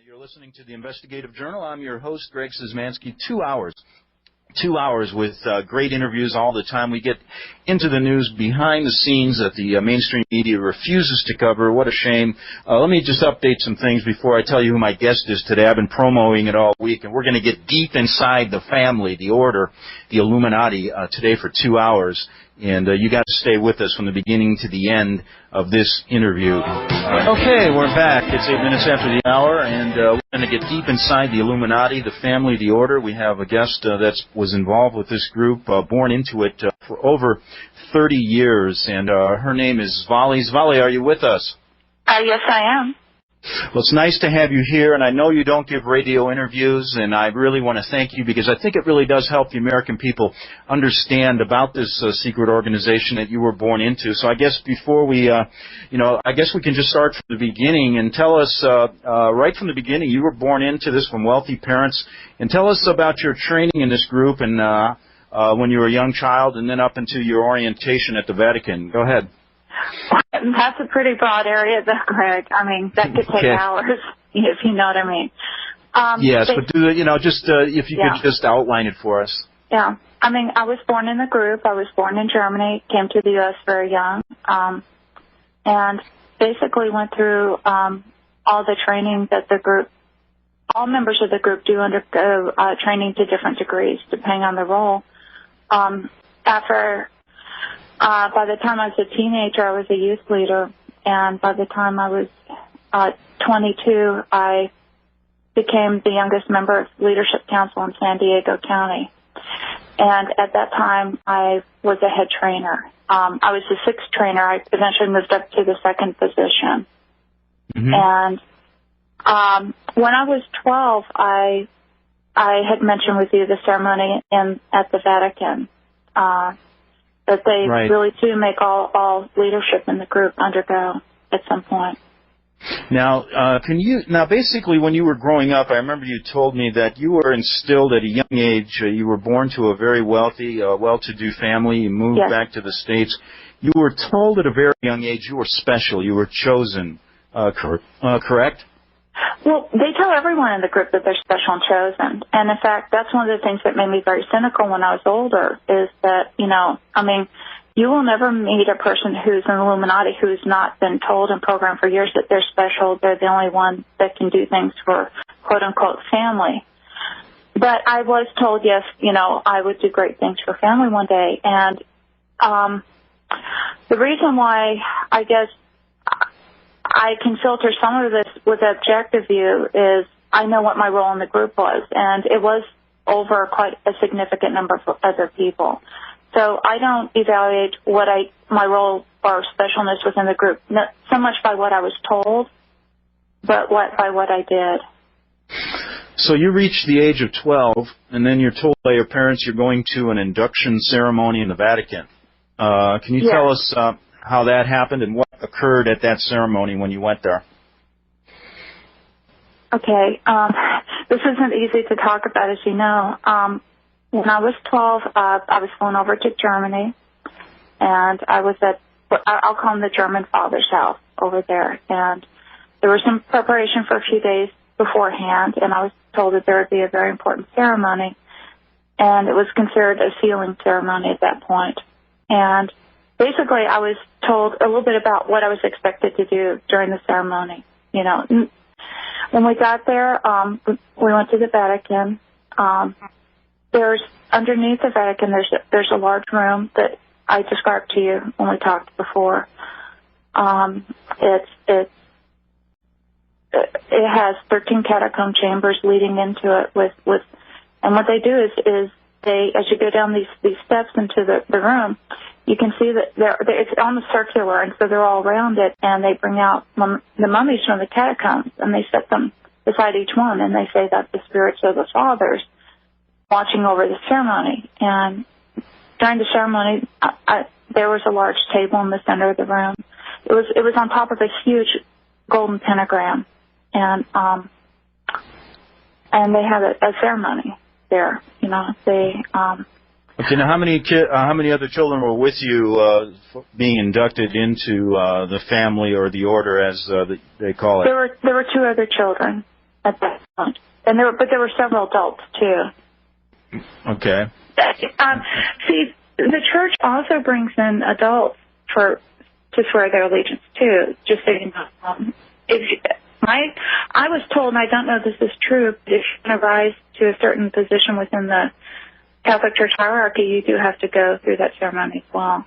You're listening to the Investigative Journal. I'm your host, Greg Szymanski. 2 hours with great interviews all the time. We get into the news behind the scenes that the mainstream media refuses to cover. What a shame. Let me just update some things before I tell you who my guest is today. I've been promoting it all week, and we're going to get deep inside the family, the order, the Illuminati, today for 2 hours. And you got to stay with us from the beginning to the end of this interview. Okay, we're back. It's 8 minutes after the hour, and we're going to get deep inside the Illuminati, the family, the order. We have a guest that was involved with this group, born into it for over 30 years, and her name is Svali. Svali, are you with us? Yes, I am. Well, it's nice to have you here, and I know you don't give radio interviews, and I really want to thank you because I think it really does help the American people understand about this secret organization that you were born into. So I guess before we, I guess we can just start from the beginning and tell us, right from the beginning, you were born into this from wealthy parents, and tell us about your training in this group and when you were a young child and then up into your orientation at the Vatican. Go ahead. That's a pretty broad area, though, Greg. I mean, that could take hours, if you know what I mean. Yes, but if you could just outline it for us. Yeah. I mean, I was born in the group. I was born in Germany, came to the U.S. very young, and basically went through all the training that the group, all members of the group do undergo training to different degrees, depending on the role. By the time I was a teenager, I was a youth leader, and by the time I was 22, I became the youngest member of Leadership Council in San Diego County. And at that time, I was a head trainer. I was the sixth trainer. I eventually moved up to the second position. Mm-hmm. And when I was 12, I had mentioned with you the ceremony at the Vatican. That they really do make all leadership in the group undergo at some point. Now, basically when you were growing up, I remember you told me that you were instilled at a young age. You were born to a very wealthy, well-to-do family. You moved back to the States. You were told at a very young age you were special. You were chosen. Correct? Well, they tell everyone in the group that they're special and chosen. And, in fact, that's one of the things that made me very cynical when I was older is that, you will never meet a person who's an Illuminati who's not been told and programmed for years that they're special. They're the only one that can do things for, quote-unquote, family. But I was told, yes, I would do great things for family one day. And the reason why I guess I can filter some of this with an objective view is I know what my role in the group was, and it was over quite a significant number of other people. So I don't evaluate my role or specialness within the group, not so much by what I was told, but by what I did. So you reach the age of 12, and then you're told by your parents you're going to an induction ceremony in the Vatican. Can you tell us how that happened and what occurred at that ceremony when you went there? Okay. This isn't easy to talk about, as you know. When I was 12, I was flown over to Germany, and I was I'll call him the German father's house over there. And there was some preparation for a few days beforehand, and I was told that there would be a very important ceremony, and it was considered a sealing ceremony at that point. And basically, I was told a little bit about what I was expected to do during the ceremony. When we got there, we went to the Vatican. There's underneath the Vatican. There's a large room that I described to you when we talked before. It has 13 catacomb chambers leading into it and what they do is they, as you go down these steps into the room, you can see that it's almost circular, and so they're all around it, and they bring out the mummies from the catacombs, and they set them beside each one, and they say that the spirits of the fathers watching over the ceremony. And during the ceremony, there was a large table in the center of the room. It was on top of a huge golden pentagram, and they had a ceremony there. Okay, now how many other children were with you being inducted into the family or the order, as they call it? There were 2 other children. at that point. And there were several adults too. Okay. See, the church also brings in adults to swear their allegiance too. Just so you know, I was told, and I don't know if this is true, but if you want to rise to a certain position within the Catholic Church hierarchy, you do have to go through that ceremony as well.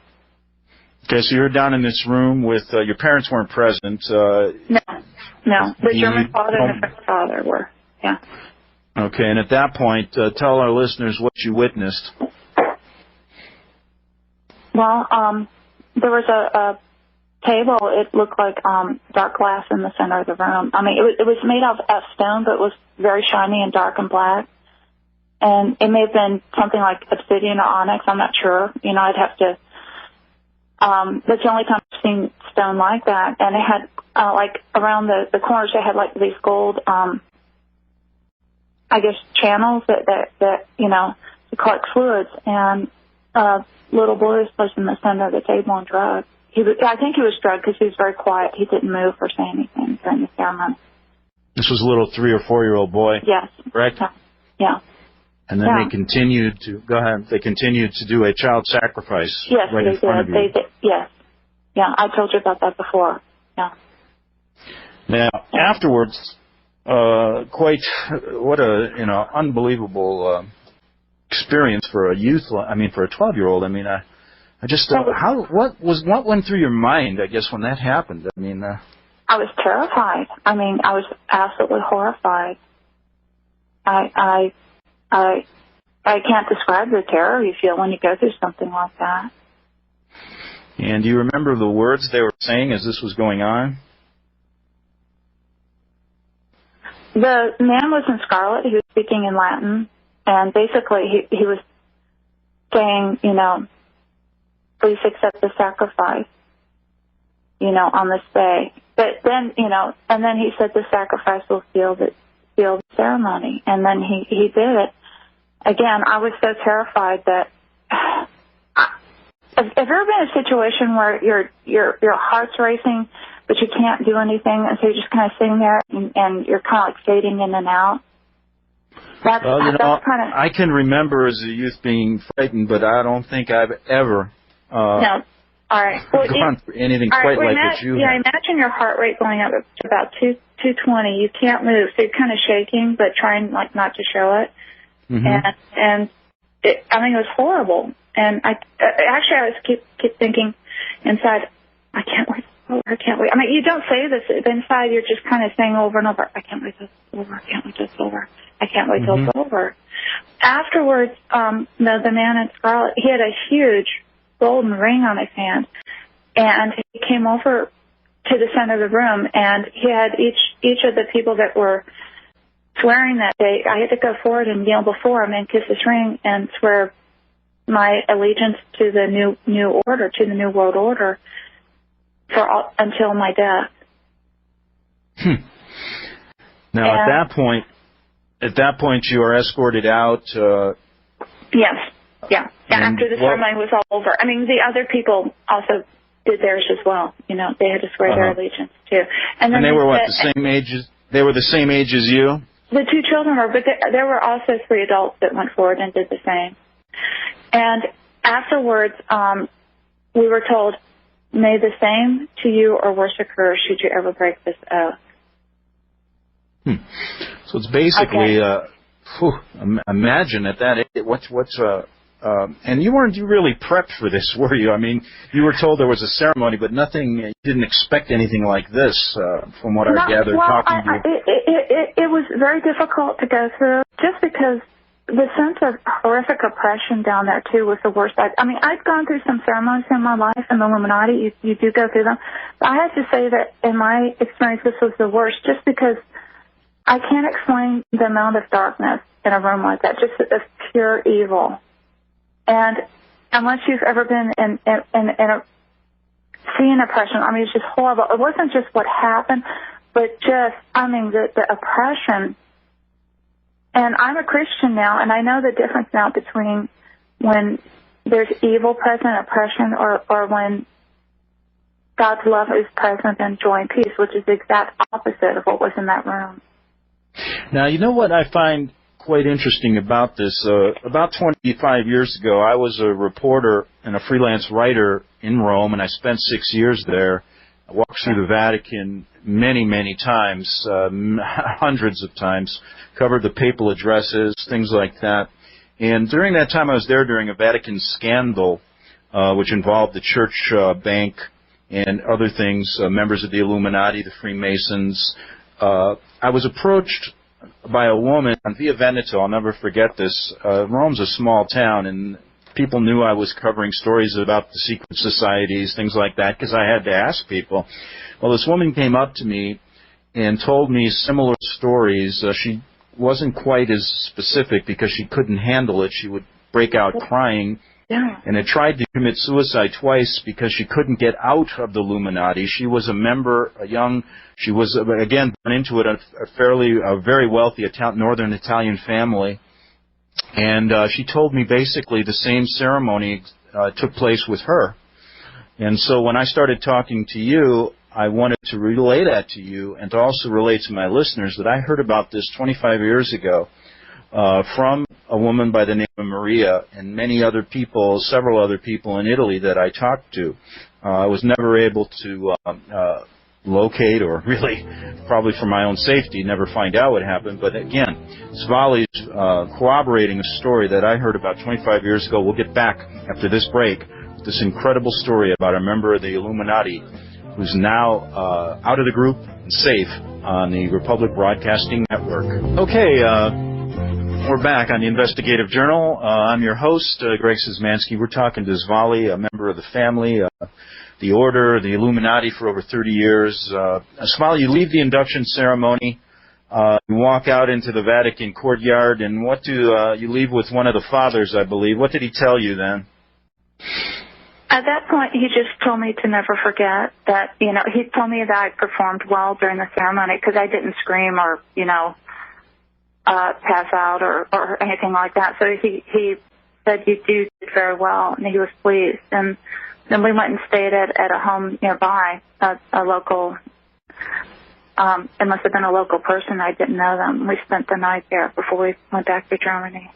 Okay, so you're down in this room with your parents weren't present. No. The German father and the French father were. Yeah. Okay, and at that point, tell our listeners what you witnessed. Well, there was a table. It looked like dark glass in the center of the room. I mean, it was made of stone, but it was very shiny and dark and black. And it may have been something like obsidian or onyx. I'm not sure. You know, I'd have to. That's the only time I've seen stone like that. And it had like around the corners, they had like these gold, I guess, channels that you know, to collect fluids. And little boy was in the center of the table and drugged. I think he was drugged because he was very quiet. He didn't move or say anything during the ceremony. This was a little 3 or 4 year old boy. Yes. Correct? Yeah. And then they continued to go ahead. They continued to do a child sacrifice. Yes, right in front of you. They did. Yes. Yeah, I told you about that before. Yeah. Now afterwards, quite what a unbelievable experience for a youth. I mean, for a 12-year-old. I mean, I just what went through your mind? I guess when that happened. I mean, I was terrified. I mean, I was absolutely horrified. I can't describe the terror you feel when you go through something like that. And do you remember the words they were saying as this was going on? The man was in scarlet. He was speaking in Latin. And basically he was saying, you know, please accept the sacrifice, you know, on this day. But then, you know, and then he said the sacrifice will seal the ceremony. And then he did it. Again, I was so terrified that have you ever been in a situation where your heart's racing, but you can't do anything, and so you're just kind of sitting there and you're kind of like fading in and out? That's kind of. I can remember as a youth being frightened, but I don't think I've ever no. All right. Well, gone through anything quite like what you have. Imagine your heart rate going up to about 220. You can't move, so you're kind of shaking, but trying like not to show it. Mm-hmm. And it, I mean, it was horrible. And I was keep thinking inside, I can't wait. Oh, I can't wait. I mean, you don't say this, but inside you're just kind of saying over and over, I can't wait till it's over. I can't wait till it's over. I can't wait till it's over. Afterwards, the man in scarlet, he had a huge golden ring on his hand, and he came over to the center of the room, and he had each of the people that were swearing that day. I had to go forward and kneel before him and kiss his ring and swear my allegiance to the new order, to the new world order, until my death. Now, at that point, you are escorted out. Yes. Yeah. After the ceremony was all over. I mean, the other people also did theirs as well. You know, they had to swear their allegiance too. And then they were what, the same age? They were the same age as you? The two children were, but there were also 3 adults that went forward and did the same. And afterwards, we were told, may the same to you or worse occur should you ever break this oath. So it's basically, imagine at that age, and you weren't really prepped for this, were you? I mean, you were told there was a ceremony, but nothing, you didn't expect anything like this, from what I gathered talking to you. It was very difficult to go through, just because the sense of horrific oppression down there, too, was the worst. I mean, I've gone through some ceremonies in my life in the Illuminati. You do go through them. But I have to say that in my experience, this was the worst, just because I can't explain the amount of darkness in a room like that, just of pure evil. And unless you've ever been in seeing oppression, I mean, it's just horrible. It wasn't just what happened, but just, I mean, the oppression. And I'm a Christian now, and I know the difference now between when there's evil present, oppression, or when God's love is present and joy and peace, which is the exact opposite of what was in that room. Now, you know what I find quite interesting about this? About 25 years ago, I was a reporter and a freelance writer in Rome, and I spent 6 years there. I walked through the Vatican many, many times, hundreds of times, covered the papal addresses, things like that. And during that time, I was there during a Vatican scandal, which involved the church bank and other things, members of the Illuminati, the Freemasons. I was approached by a woman on Via Veneto. I'll never forget this. Rome's a small town, and people knew I was covering stories about the secret societies, things like that, because I had to ask people. Well, this woman came up to me and told me similar stories. She wasn't quite as specific because she couldn't handle it. She would break out crying. Yeah. And had tried to commit suicide twice because she couldn't get out of the Illuminati. She was a member, she was, again, born into it, a very wealthy northern Italian family. And she told me basically the same ceremony took place with her. And so when I started talking to you, I wanted to relay that to you and to also relate to my listeners that I heard about this 25 years ago from a woman by the name of Maria and many other people, several other people in Italy that I talked to. I was never able to locate, or really, probably for my own safety, never find out what happened. But again, Svali's corroborating a story that I heard about 25 years ago. We'll get back after this break with this incredible story about a member of the Illuminati who's now out of the group and safe on the Republic Broadcasting Network. Okay, we're back on the Investigative Journal. I'm your host, Greg Szymanski. We're talking to Svali, a member of the family, the Order, the Illuminati for over 30 years. Svali, you leave the induction ceremony, you walk out into the Vatican courtyard, and what do you leave with one of the fathers, I believe. What did he tell you then? At that point, he just told me to never forget that, he told me that I performed well during the ceremony because I didn't scream or, pass out or anything like that. So he said you did very well, and he was pleased. And then we went and stayed at a home nearby, a local, it must have been a local person. I didn't know them. We spent the night there before we went back to Germany.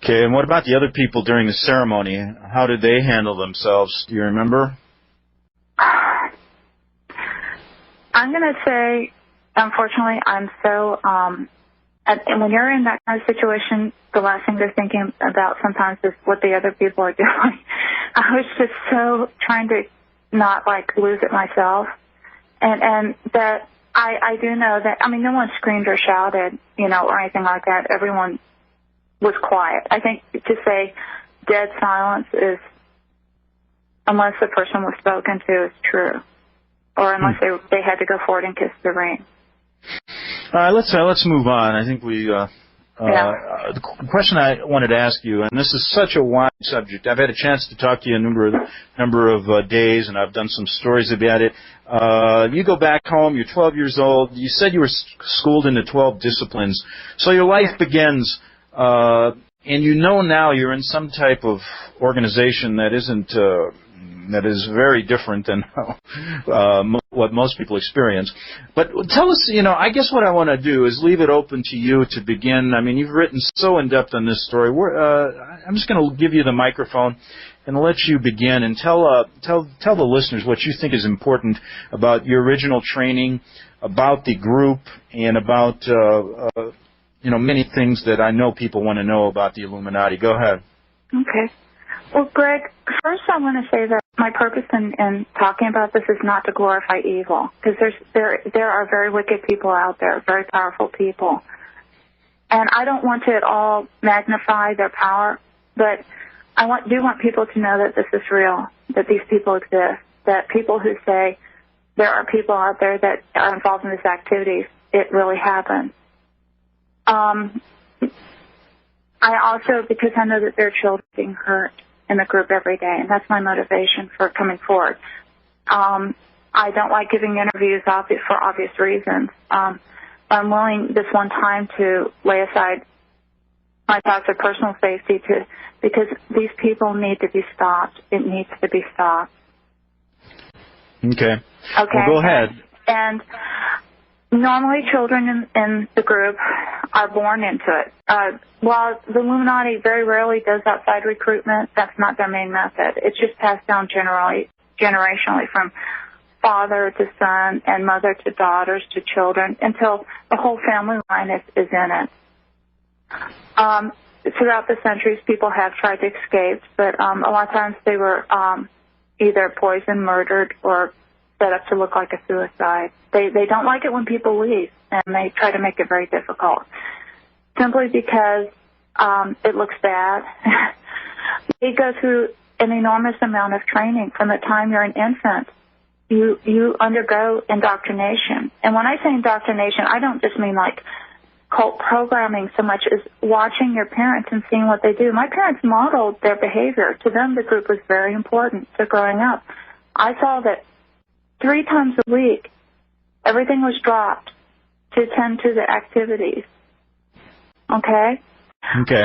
Okay, and what about the other people during the ceremony? How did they handle themselves? Do you remember? I'm going to say, unfortunately, I'm so, and when you're in that kind of situation, the last thing they're thinking about sometimes is what the other people are doing. I was just so trying to not, lose it myself. And that I do know that, no one screamed or shouted, or anything like that. Everyone was quiet. I think to say dead silence is, unless the person was spoken to, is true. Or unless they had to go forward and kiss the ring. All right, let's move on. I think the question I wanted to ask you, and this is such a wide subject. I've had a chance to talk to you a number of days, and I've done some stories about it. You go back home. You're 12 years old. You said you were schooled into 12 disciplines. So your life begins, and now you're in some type of organization that isn't. That is very different than what most people experience. But tell us, I guess what I want to do is leave it open to you to begin. You've written so in-depth on this story. I'm just going to give you the microphone and let you begin and tell the listeners what you think is important about your original training, about the group, and about, many things that I know people want to know about the Illuminati. Go ahead. Okay. Well, Greg, first I want to say that my purpose in talking about this is not to glorify evil, because there are very wicked people out there, very powerful people. And I don't want to at all magnify their power, but I do want people to know that this is real, that these people exist, that people who say there are people out there that are involved in this activity, it really happens. I also, because I know that there are children being hurt in the group every day, and that's my motivation for coming forward. I don't like giving interviews for obvious reasons. I'm willing this one time to lay aside my thoughts of personal safety because these people need to be stopped. It needs to be stopped. Okay. Okay. Well, go ahead. And Normally, children in the group are born into it. While the Illuminati very rarely does outside recruitment, that's not their main method. It's just passed down generationally from father to son and mother to daughters to children until the whole family line is in it. Throughout the centuries, people have tried to escape, but a lot of times they were either poisoned, murdered, or set up to look like a suicide. They don't like it when people leave, and they try to make it very difficult, simply because it looks bad. They go through an enormous amount of training from the time you're an infant. You undergo indoctrination. And when I say indoctrination, I don't just mean like cult programming so much as watching your parents and seeing what they do. My parents modeled their behavior. To them, the group was very important. So growing up, I saw that 3 times a week, everything was dropped to attend to the activities. Okay? Okay.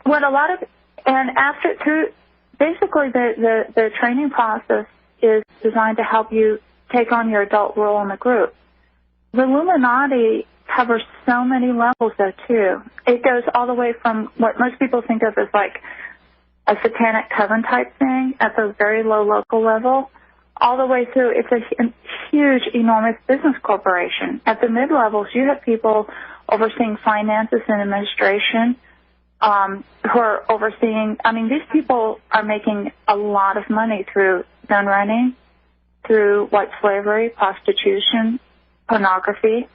What a lot of, and after, through, basically the training process is designed to help you take on your adult role in the group. The Illuminati covers so many levels, though, too. It goes all the way from what most people think of as like a satanic coven type thing at the very low local level, all the way through. It's a huge, enormous business corporation. At the mid-levels, you have people overseeing finances and administration, who are overseeing, I mean, these people are making a lot of money through gun running, through white slavery, prostitution, pornography.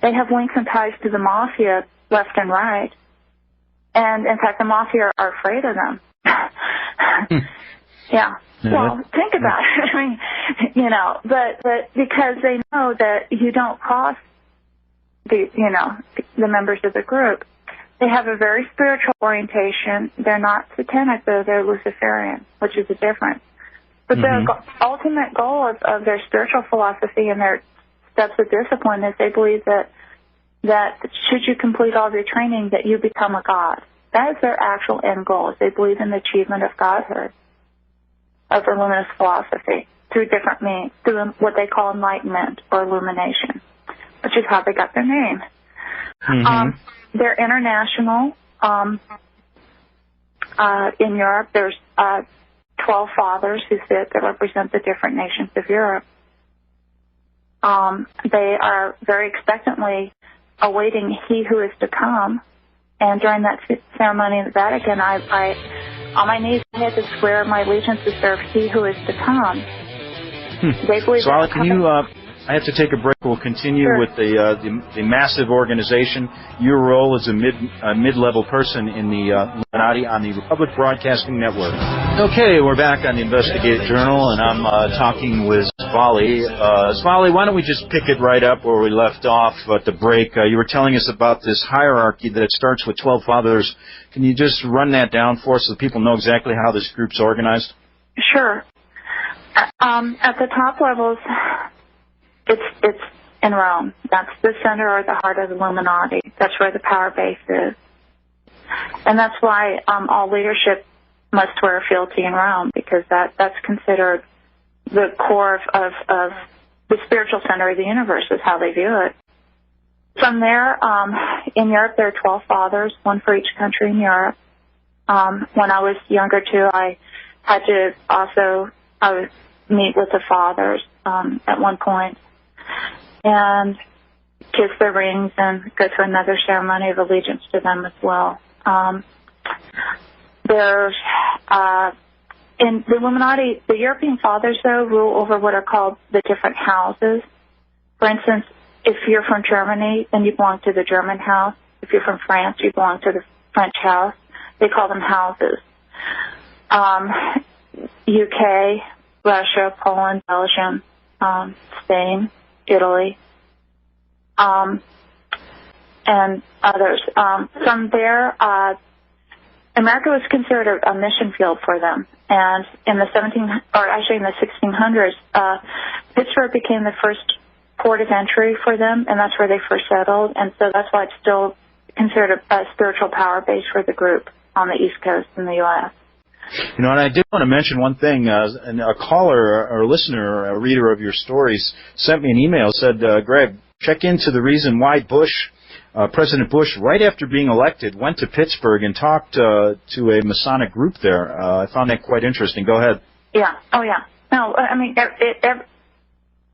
They have links and ties to the mafia left and right. And, in fact, the mafia are afraid of them. Yeah. Well, think about it. I mean, you know, but because they know that you don't cross the members of the group. They have a very spiritual orientation. They're not satanic, though. They're Luciferian, which is a difference. But the ultimate goal of their spiritual philosophy and their steps of discipline is they believe that should you complete all of your training, that you become a god. That is their actual end goal. Is they believe in the achievement of godhood, of the luminous philosophy, through different means, through what they call enlightenment or illumination, which is how they got their name. They're international. In Europe, there's 12 fathers who sit that represent the different nations of Europe. They are very expectantly awaiting he who is to come. And during that ceremony in the Vatican, I on my knees, I had to swear my allegiance to serve he who is to come. They believe. Svali, can you? I have to take a break. We'll continue with the massive organization. Your role as a mid-level person in the Illuminati on the Republic Broadcasting Network. Okay, we're back on the Investigative Journal, and I'm talking with Svali. Svali, why don't we just pick it right up where we left off at the break? You were telling us about this hierarchy that it starts with 12 fathers. Can you just run that down for us so people know exactly how this group's organized? Sure. At the top levels, it's in Rome. That's the center or the heart of the Illuminati. That's where the power base is. And that's why all leadership must wear fealty in Rome, because that's considered the core of the spiritual center of the universe, is how they view it. From there, in Europe, there are 12 fathers, one for each country in Europe. When I was younger, too, I had to also meet with the fathers at one point and kiss their rings and go through another ceremony of allegiance to them as well. There's in the Illuminati, the European fathers, though, rule over what are called the different houses. For instance, if you're from Germany, then you belong to the German house. If you're from France, you belong to the French house. They call them houses. UK, Russia, Poland, Belgium, Spain, Italy, and others. From there, America was considered a mission field for them. And in the 1600s, Pittsburgh became the first port of entry for them, and that's where they first settled. And so that's why it's still considered a spiritual power base for the group on the East Coast in the U.S. You know, and I did want to mention one thing. And a caller or a listener or a reader of your stories sent me an email, said, Greg check into the reason why President Bush, right after being elected, went to Pittsburgh and talked to a Masonic group there. I found that quite interesting. Go ahead. Yeah. Oh, yeah. No, I mean,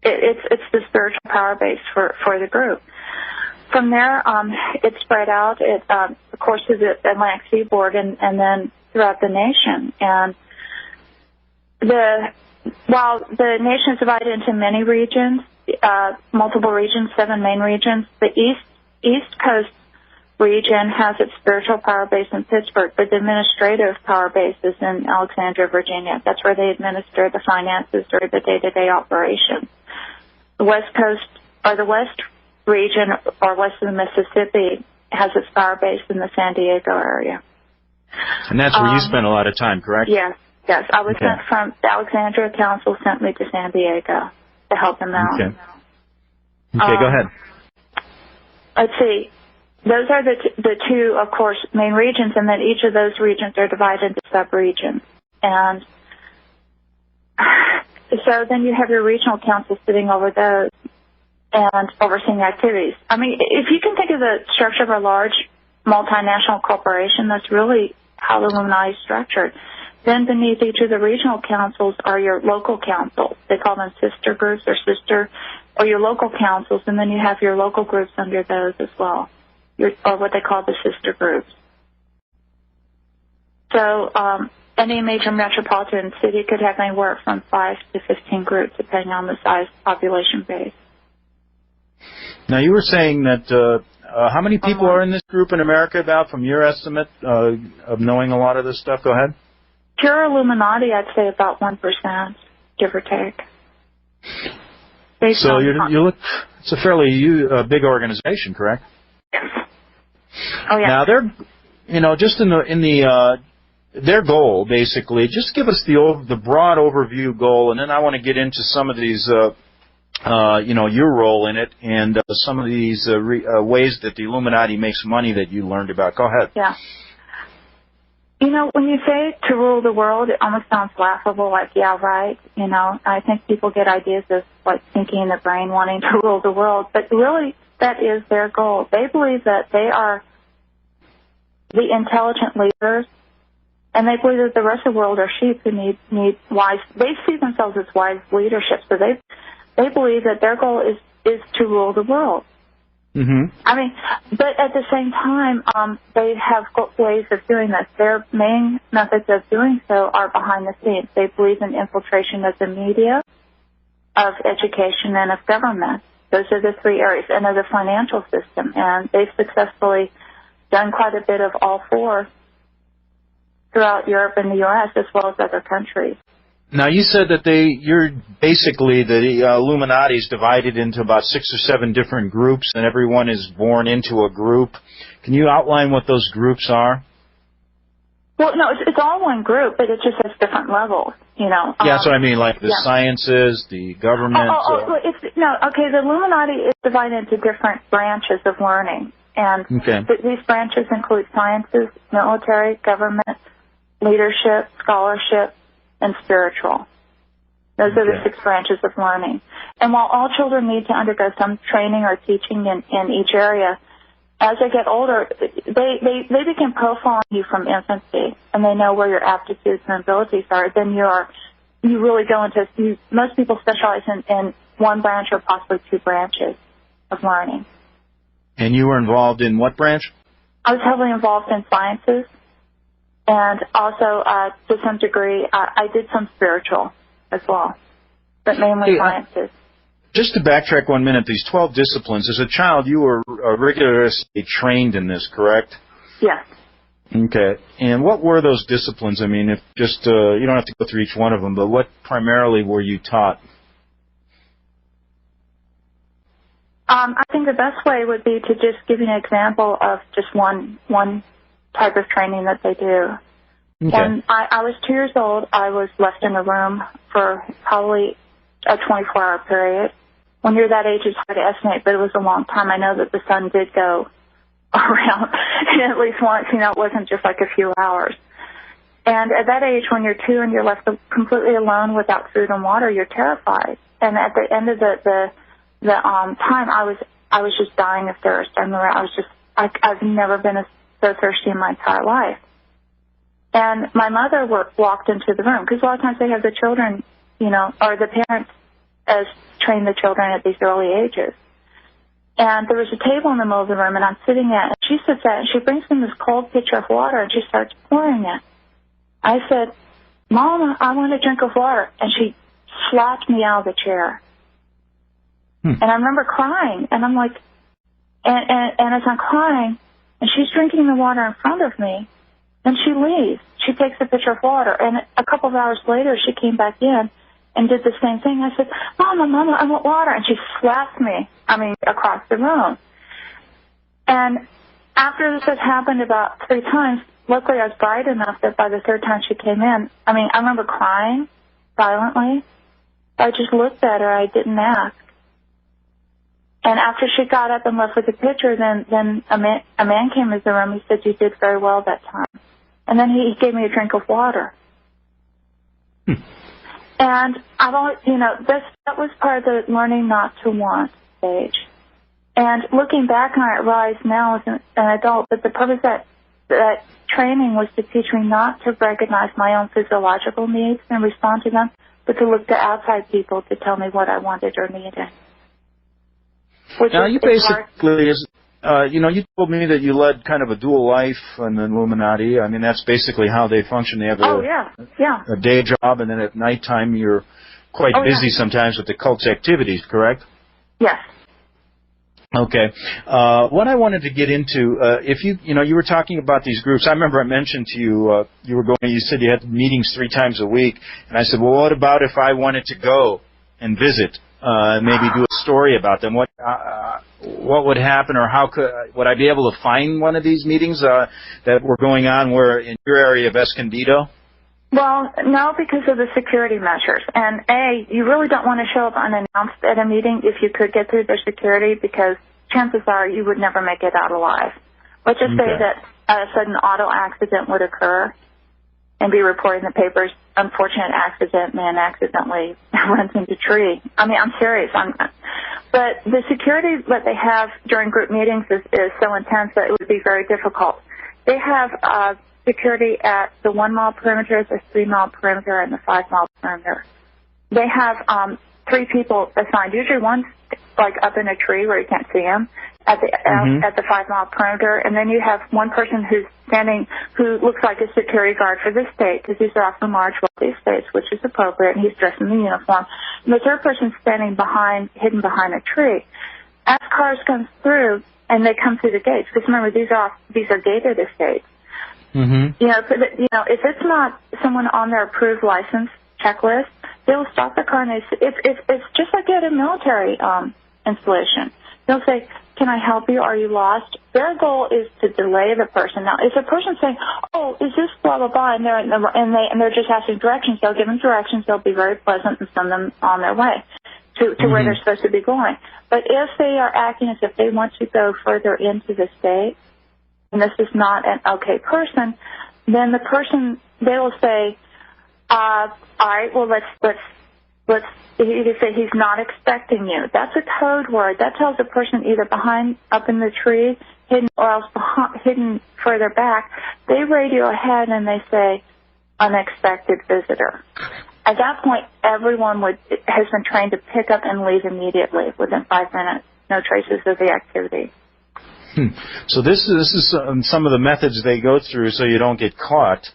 it's the spiritual power base for the group. From there, it spread out, of course, to the Atlantic seaboard and then throughout the nation. And while the nation is divided into many regions, multiple regions, 7 main regions, the East Coast region has its spiritual power base in Pittsburgh, but the administrative power base is in Alexandria, Virginia. That's where they administer the finances during the day-to-day operations. The West Coast, or the West region, or west of the Mississippi, has its power base in the San Diego area. And that's where you spent a lot of time, correct? Yes. I was sent from the Alexandria Council, sent me to San Diego to help them out. Okay, go ahead. Let's see. Those are the two, of course, main regions, and then each of those regions are divided into sub-regions. And so then you have your regional council sitting over those and overseeing activities. I mean, if you can think of the structure of a large multinational corporation, that's really how the Illuminati is structured. Then beneath each of the regional councils are your local councils. They call them sister groups or your local councils, and then you have your local groups under those as well, or what they call the sister groups. So any major metropolitan city could have anywhere from 5 to 15 groups, depending on the size population base. Now, you were saying that how many people are in this group in America, about, from your estimate of knowing a lot of this stuff? Go ahead. Pure Illuminati, I'd say about 1%, give or take. So it's a fairly big organization, correct? Yes. Oh, yeah. Now, they're, just in their goal, basically, just give us the broad overview goal, and then I want to get into some of these, your role in it, and some of these ways that the Illuminati makes money that you learned about. Go ahead. Yeah. When you say to rule the world, it almost sounds laughable, like, yeah, right. I think people get ideas of, like, thinking in the brain wanting to rule the world, but really that is their goal. They believe that they are the intelligent leaders, and they believe that the rest of the world are sheep who need wise. They see themselves as wise leadership, so they believe that their goal is to rule the world. Mm-hmm. I mean, but at the same time, they have ways of doing this. Their main methods of doing so are behind the scenes. They believe in infiltration of the media, of education, and of government. Those are the 3 areas, and of the financial system. And they've successfully done quite a bit of all 4 throughout Europe and the U.S., as well as other countries. Now, you said that you're basically, the Illuminati is divided into about 6 or 7 different groups, and everyone is born into a group. Can you outline what those groups are? Well, no, it's all one group, but it just has different levels, Yeah, that's what I mean, like the sciences, the government. The Illuminati is divided into different branches of learning, and these branches include sciences, military, government, leadership, scholarship, and spiritual. Those are the 6 branches of learning. And while all children need to undergo some training or teaching in each area, as they get older, they begin profiling you from infancy, and they know where your aptitudes and abilities are. Then you really go into, most people specialize in 1 branch or possibly 2 branches of learning. And you were involved in what branch? I was heavily involved in sciences. And also, to some degree, I did some spiritual as well, but mainly sciences. Just to backtrack 1 minute, these 12 disciplines, as a child, you were rigorously trained in this, correct? Yes. Okay. And what were those disciplines? I mean, if just you don't have to go through each one of them, but what primarily were you taught? I think the best way would be to just give you an example of just one type of training that they do. Okay. When I was 2 years old, I was left in a room for probably a 24-hour period. When you're that age, it's hard to estimate, but it was a long time. I know that the sun did go around at least once. It wasn't just like a few hours. And at that age, when you're 2 and you're left completely alone without food and water, you're terrified. And at the end of the time, I was I was just dying of thirst. I remember I've never been so thirsty in my entire life. And my mother walked into the room, because a lot of times they have the children, or the parents train the children at these early ages. And there was a table in the middle of the room, and I'm sitting there, and she sits there, and she brings me this cold pitcher of water, and she starts pouring it. I said, Mama, I want a drink of water. And she slapped me out of the chair. And I remember crying, and I'm like, and as I'm crying, and she's drinking the water in front of me, and she leaves. She takes a pitcher of water, and a couple of hours later, she came back in and did the same thing. I said, Mama, I want water. And she slapped me, across the room. And after this had happened about 3 times, luckily I was bright enough that by the 3rd time she came in, I remember crying silently. I just looked at her. I didn't ask. And after she got up and left with the pitcher, then a man came into the room. He said, you did very well that time. And then he gave me a drink of water. And I've always, that was part of the learning not to want stage. And looking back on it, I realize now as an adult that the purpose of that training was to teach me not to recognize my own physiological needs and respond to them, but to look to outside people to tell me what I wanted or needed. Now, you basically, you told me that you led kind of a dual life in the Illuminati. That's basically how they function. They have a day job, and then at nighttime you're quite busy sometimes with the cult's activities, correct? Yes. Okay. What I wanted to get into, if you were talking about these groups. I remember I mentioned to you, you said you had meetings 3 times a week, and I said, well, what about if I wanted to go and visit? Maybe do a story about them. What would happen, or would I be able to find one of these meetings that were going on where in your area of Escondido? Well, no, because of the security measures. And you really don't want to show up unannounced at a meeting if you could get through their security, because chances are you would never make it out alive. Let's just say that a sudden auto accident would occur and be reported in the papers. Unfortunate accident, man accidentally runs into a tree. I'm serious. But the security that they have during group meetings is so intense that it would be very difficult. They have security at the 1 mile perimeter, the 3 mile perimeter, and the 5 mile perimeter. They have 3 people assigned. Usually one's up in a tree where you can't see him at the 5 mile perimeter, and then you have one person who's standing, who looks like a security guard for this state, because these are often large, wealthy states, which is appropriate, and he's dressed in the uniform. And the 3rd person's standing hidden behind a tree. As cars come through, and they come through the gates, because remember, these are gated estates. If it's not someone on their approved license checklist, they'll stop the car, and it's just like at a military installation. They'll say, can I help you? Are you lost? Their goal is to delay the person. Now, if a person's saying, oh, is this blah, blah, blah, and they're just asking directions, they'll give them directions. They'll be very pleasant and send them on their way to where they're supposed to be going. But if they are acting as if they want to go further into the state, and this is not an okay person, then the person, they will say, all right, well, let's either say he's not expecting you. That's a code word. That tells a person either up in the tree, hidden, or else hidden further back. They radio ahead and they say, unexpected visitor. At that point, everyone has been trained to pick up and leave immediately within 5 minutes. No traces of the activity. So this is some of the methods they go through so you don't get caught.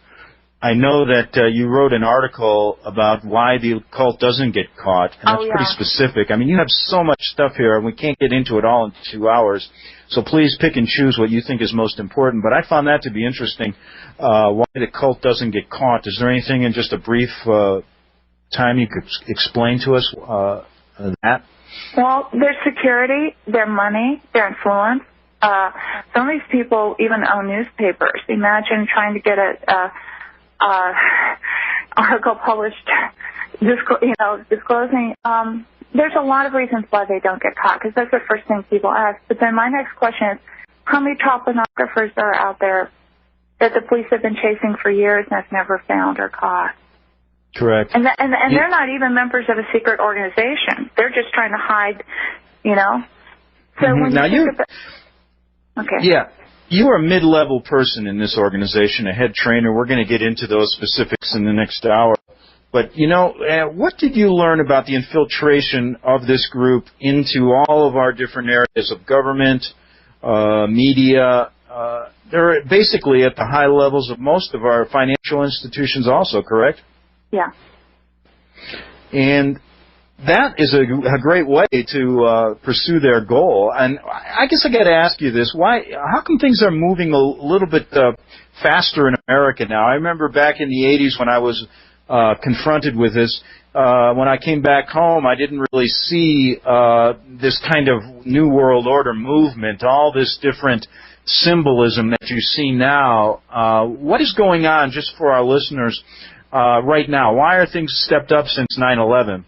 I know that you wrote an article about why the occult doesn't get caught, and that's pretty specific. You have so much stuff here, and we can't get into it all in 2 hours, so please pick and choose what you think is most important. But I found that to be interesting, why the occult doesn't get caught. Is there anything in just a brief time you could explain to us that? Well, their security, their money, their influence. Some of these people even own newspapers. Imagine trying to get a article published, disclosing. There's a lot of reasons why they don't get caught, because that's the first thing people ask. But then my next question is, how many child pornographers are out there that the police have been chasing for years and have never found or caught? Correct. And they're not even members of a secret organization. They're just trying to hide, So when now you think okay. Yeah. You are a mid-level person in this organization, a head trainer. We're going to get into those specifics in the next hour. But, what did you learn about the infiltration of this group into all of our different areas of government, media? They're basically at the high levels of most of our financial institutions also, correct? Yeah. And that is a great way to pursue their goal. And I guess I got to ask you this: how come things are moving a little bit faster in America now? I remember back in the '80s when I was confronted with this. When I came back home, I didn't really see this kind of New World Order movement, all this different symbolism that you see now. What is going on, just for our listeners, right now? Why are things stepped up since 9/11?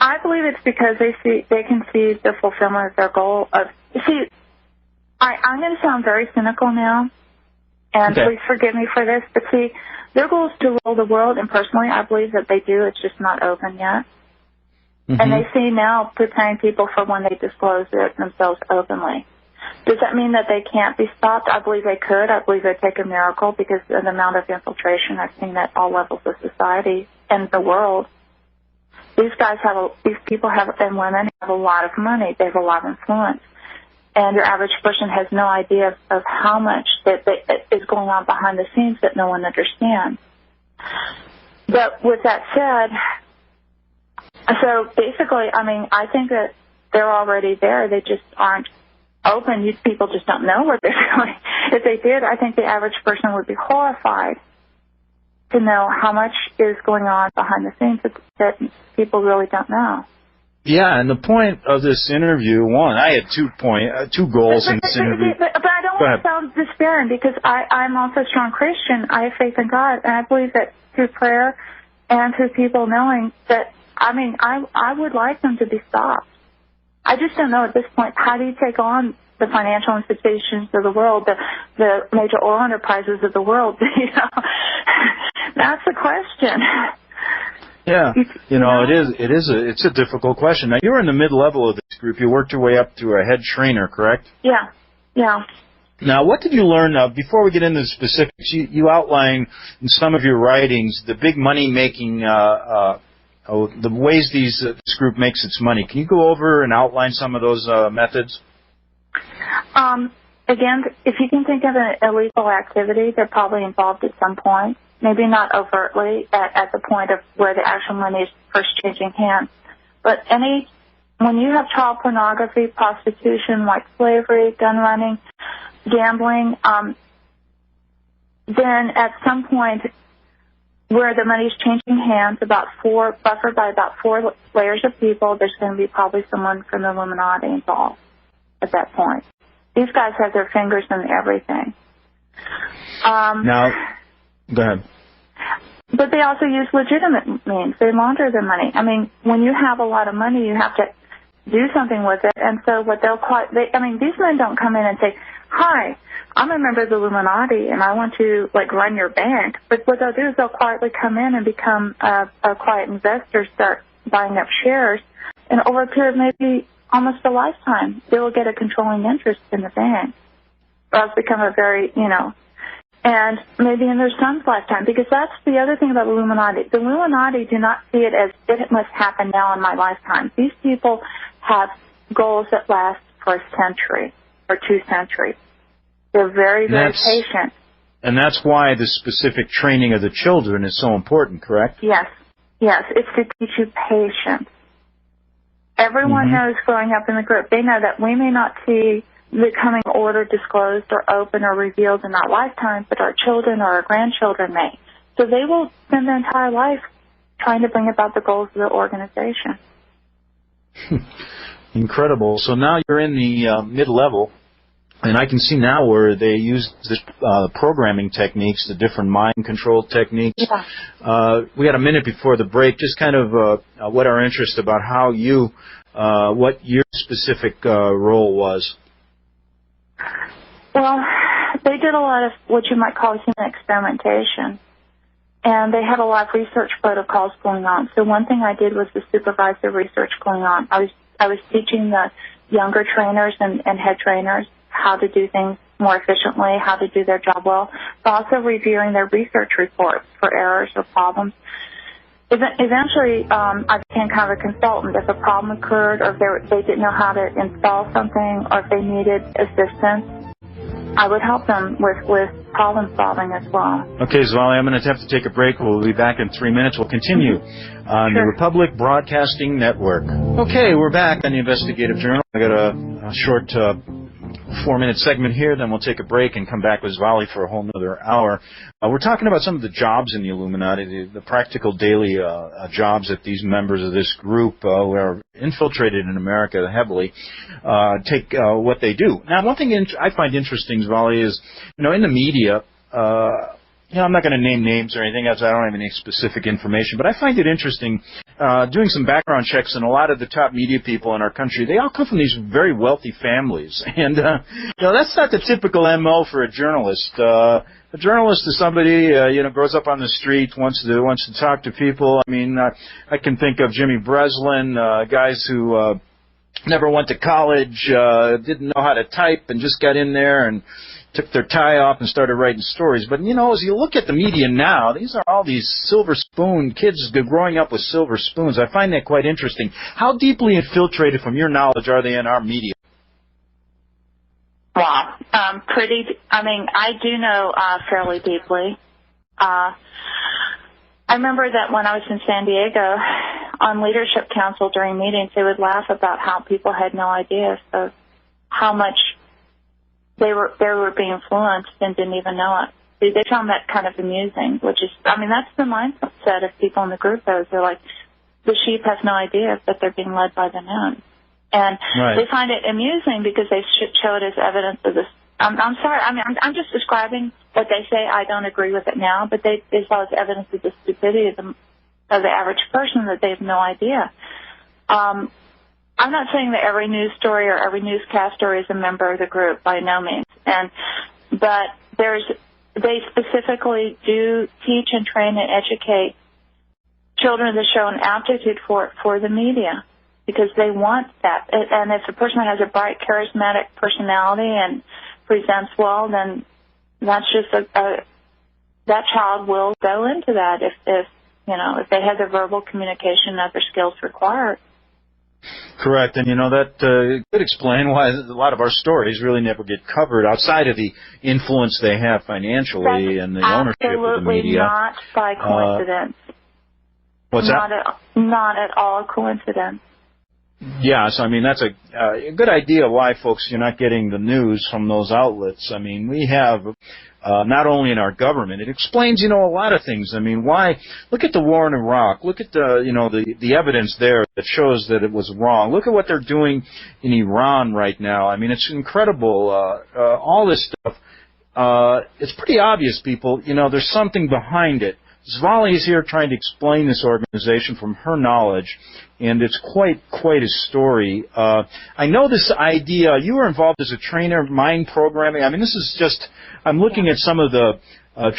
I believe it's because they can see the fulfillment of their goal of. I'm going to sound very cynical now, and please forgive me for this, but see, their goal is to rule the world, and personally, I believe that they do. It's just not open yet. Mm-hmm. And they see now preparing people for when they disclose it themselves openly. Does that mean that they can't be stopped? I believe they could. I believe they'd take a miracle because of the amount of infiltration I've seen at all levels of society and the world. These people and women have a lot of money. They have a lot of influence. And your average person has no idea of how much that is going on behind the scenes that no one understands. But with that said, so basically, I think that they're already there. They just aren't open. These people just don't know what they're doing. If they did, I think the average person would be horrified to know how much is going on behind the scenes that people really don't know. Yeah, and the point of this interview, I had two goals in this interview. But I don't want to sound despairing because I'm also a strong Christian. I have faith in God, and I believe that through prayer and through people knowing that, I would like them to be stopped. I just don't know at this point, how do you take on the financial institutions of the world, the major oil enterprises of the world? That's the question. Yeah, it's a difficult question. Now, you're in the mid-level of this group. You worked your way up to a head trainer, correct? Yeah. Now, what did you learn? Before we get into the specifics, you outline in some of your writings the big money-making, the ways this group makes its money. Can you go over and outline some of those methods? Again, if you can think of an illegal activity, they're probably involved at some point. Maybe not overtly at the point of where the actual money is first changing hands. But when you have child pornography, prostitution, like slavery, gun running, gambling, then at some point where the money is changing hands, buffered by about 4 layers of people, there's going to be probably someone from the Illuminati involved at that point. These guys have their fingers in everything. Now, go ahead. But they also use legitimate means. They launder the money. When you have a lot of money, you have to do something with it. And so what these men don't come in and say, "Hi, I'm a member of the Illuminati, and I want to run your bank." But what they'll do is they'll quietly come in and become a quiet investor, start buying up shares, and over a period of maybe almost a lifetime, they will get a controlling interest in the bank, or else become a very, and maybe in their son's lifetime, because that's the other thing about the Illuminati. The Illuminati do not see it as it must happen now in my lifetime. These people have goals that last for a century or 2 centuries. They're very, very patient. And that's why the specific training of the children is so important, correct? Yes. It's to teach you patience. Everyone knows growing up in the group, they know that we may not see the coming order disclosed or open or revealed in our lifetime, but our children or our grandchildren may. So they will spend their entire life trying to bring about the goals of the organization. Incredible. So now you're in the mid-level, and I can see now where they use this programming techniques, the different mind control techniques. Yeah. We got a minute before the break. Just kind of what our interest about how what your specific role was. Well, they did a lot of what you might call human experimentation, and they had a lot of research protocols going on. So one thing I did was to supervise the research going on. I I was teaching the younger trainers and head trainers how to do things more efficiently, how to do their job well, but also reviewing their research reports for errors or problems. Eventually, I became kind of a consultant. If a problem occurred, or if they didn't know how to install something, or if they needed assistance, I would help them with problem solving as well. Okay, Svali, I'm going to have to take a break. We'll be back in 3 minutes. We'll continue on the Republic Broadcasting Network. Okay, we're back on the Investigative Journal. I got a short 4-minute segment here, then we'll take a break and come back with Svali for a whole another hour. We're talking about some of the jobs in the Illuminati, the practical daily jobs that these members of this group who are infiltrated in America heavily take what they do. Now, one thing I find interesting, Svali, is, in the media, I'm not going to name names or anything else. I don't have any specific information, but I find it interesting doing some background checks, and a lot of the top media people in our country, they all come from these very wealthy families. And, that's not the typical MO for a journalist. A journalist is somebody, grows up on the street, wants to talk to people. I mean, I can think of Jimmy Breslin, guys who never went to college, didn't know how to type, and just got in there and took their tie off and started writing stories. But, as you look at the media now, these are all these silver spoon kids growing up with silver spoons. I find that quite interesting. How deeply infiltrated, from your knowledge, are they in our media? Wow. I do know fairly deeply. I remember that when I was in San Diego on Leadership Council during meetings, they would laugh about how people had no idea of how much they were being influenced and didn't even know it. They found that kind of amusing, which is, that's the mindset of people in the group. They're like, the sheep has no idea that they're being led by the moon. And They find it amusing because they show it as evidence of this. I'm sorry, I'm just describing what they say. I don't agree with it now, but they saw it as evidence of the stupidity of the average person, that they have no idea. I'm not saying that every news story or every newscast story is a member of the group, by no means. But they specifically do teach and train and educate children that show an aptitude for the media, because they want that. And if a person has a bright, charismatic personality and presents well, then that's just that child will go into that if they have the verbal communication and other skills required. Correct, and that could explain why a lot of our stories really never get covered outside of the influence they have financially and the ownership of the media. Absolutely not by coincidence. What's that? Not at all a coincidence. Yeah, so that's a good idea why, folks, you're not getting the news from those outlets. We have not only in our government, it explains, a lot of things. Why? Look at the war in Iraq. Look at the evidence there that shows that it was wrong. Look at what they're doing in Iran right now. It's incredible. All this stuff. It's pretty obvious, people. There's something behind it. Svali is here trying to explain this organization from her knowledge, and it's quite a story. I know this idea, you were involved as a trainer, mind programming. This is just, I'm looking at some of the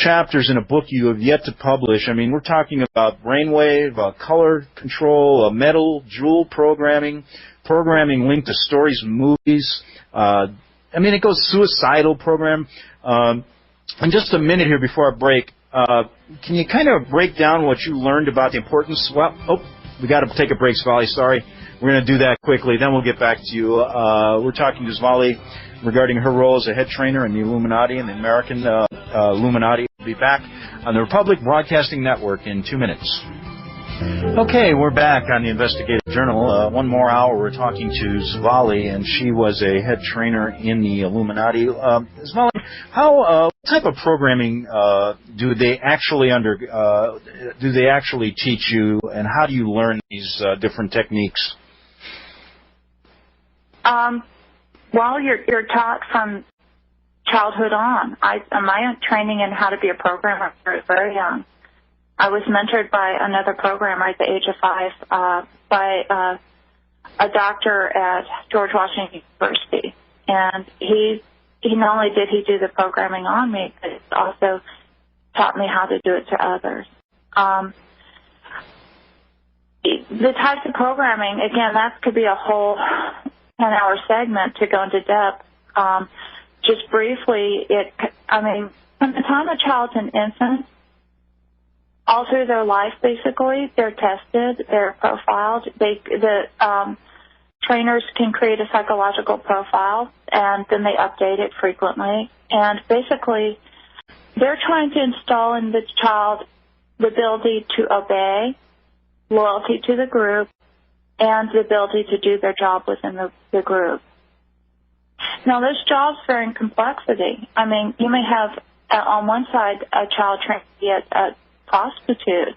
chapters in a book you have yet to publish. We're talking about brainwave, color control, metal, jewel programming linked to stories and movies. It goes suicidal program. In just a minute here before our break, can you kind of break down what you learned about the importance? We got to take a break, Svali. Sorry. We're going to do that quickly. Then we'll get back to you. We're talking to Svali regarding her role as a head trainer in the Illuminati and the American Illuminati. We'll be back on the Republic Broadcasting Network in 2 minutes. Okay, we're back on the Investigative Journal. One more hour, we're talking to Svali, and she was a head trainer in the Illuminati. Svali, what type of programming do they actually teach you, and how do you learn these different techniques? Well, you're taught from childhood on. My training in how to be a programmer was very young. I was mentored by another programmer at the age of 5 by a doctor at George Washington University. And he not only did he do the programming on me, but he also taught me how to do it to others. the types of programming, again, that could be a whole 10-hour segment to go into depth. Just briefly, from the time a child's an infant, all through their life, basically, they're tested, they're profiled. The trainers can create a psychological profile, and then they update it frequently. And basically, they're trying to install in the child the ability to obey, loyalty to the group, and the ability to do their job within the group. Now, those jobs vary in complexity. I mean, you may have, on one side, a child trained to be a prostitute.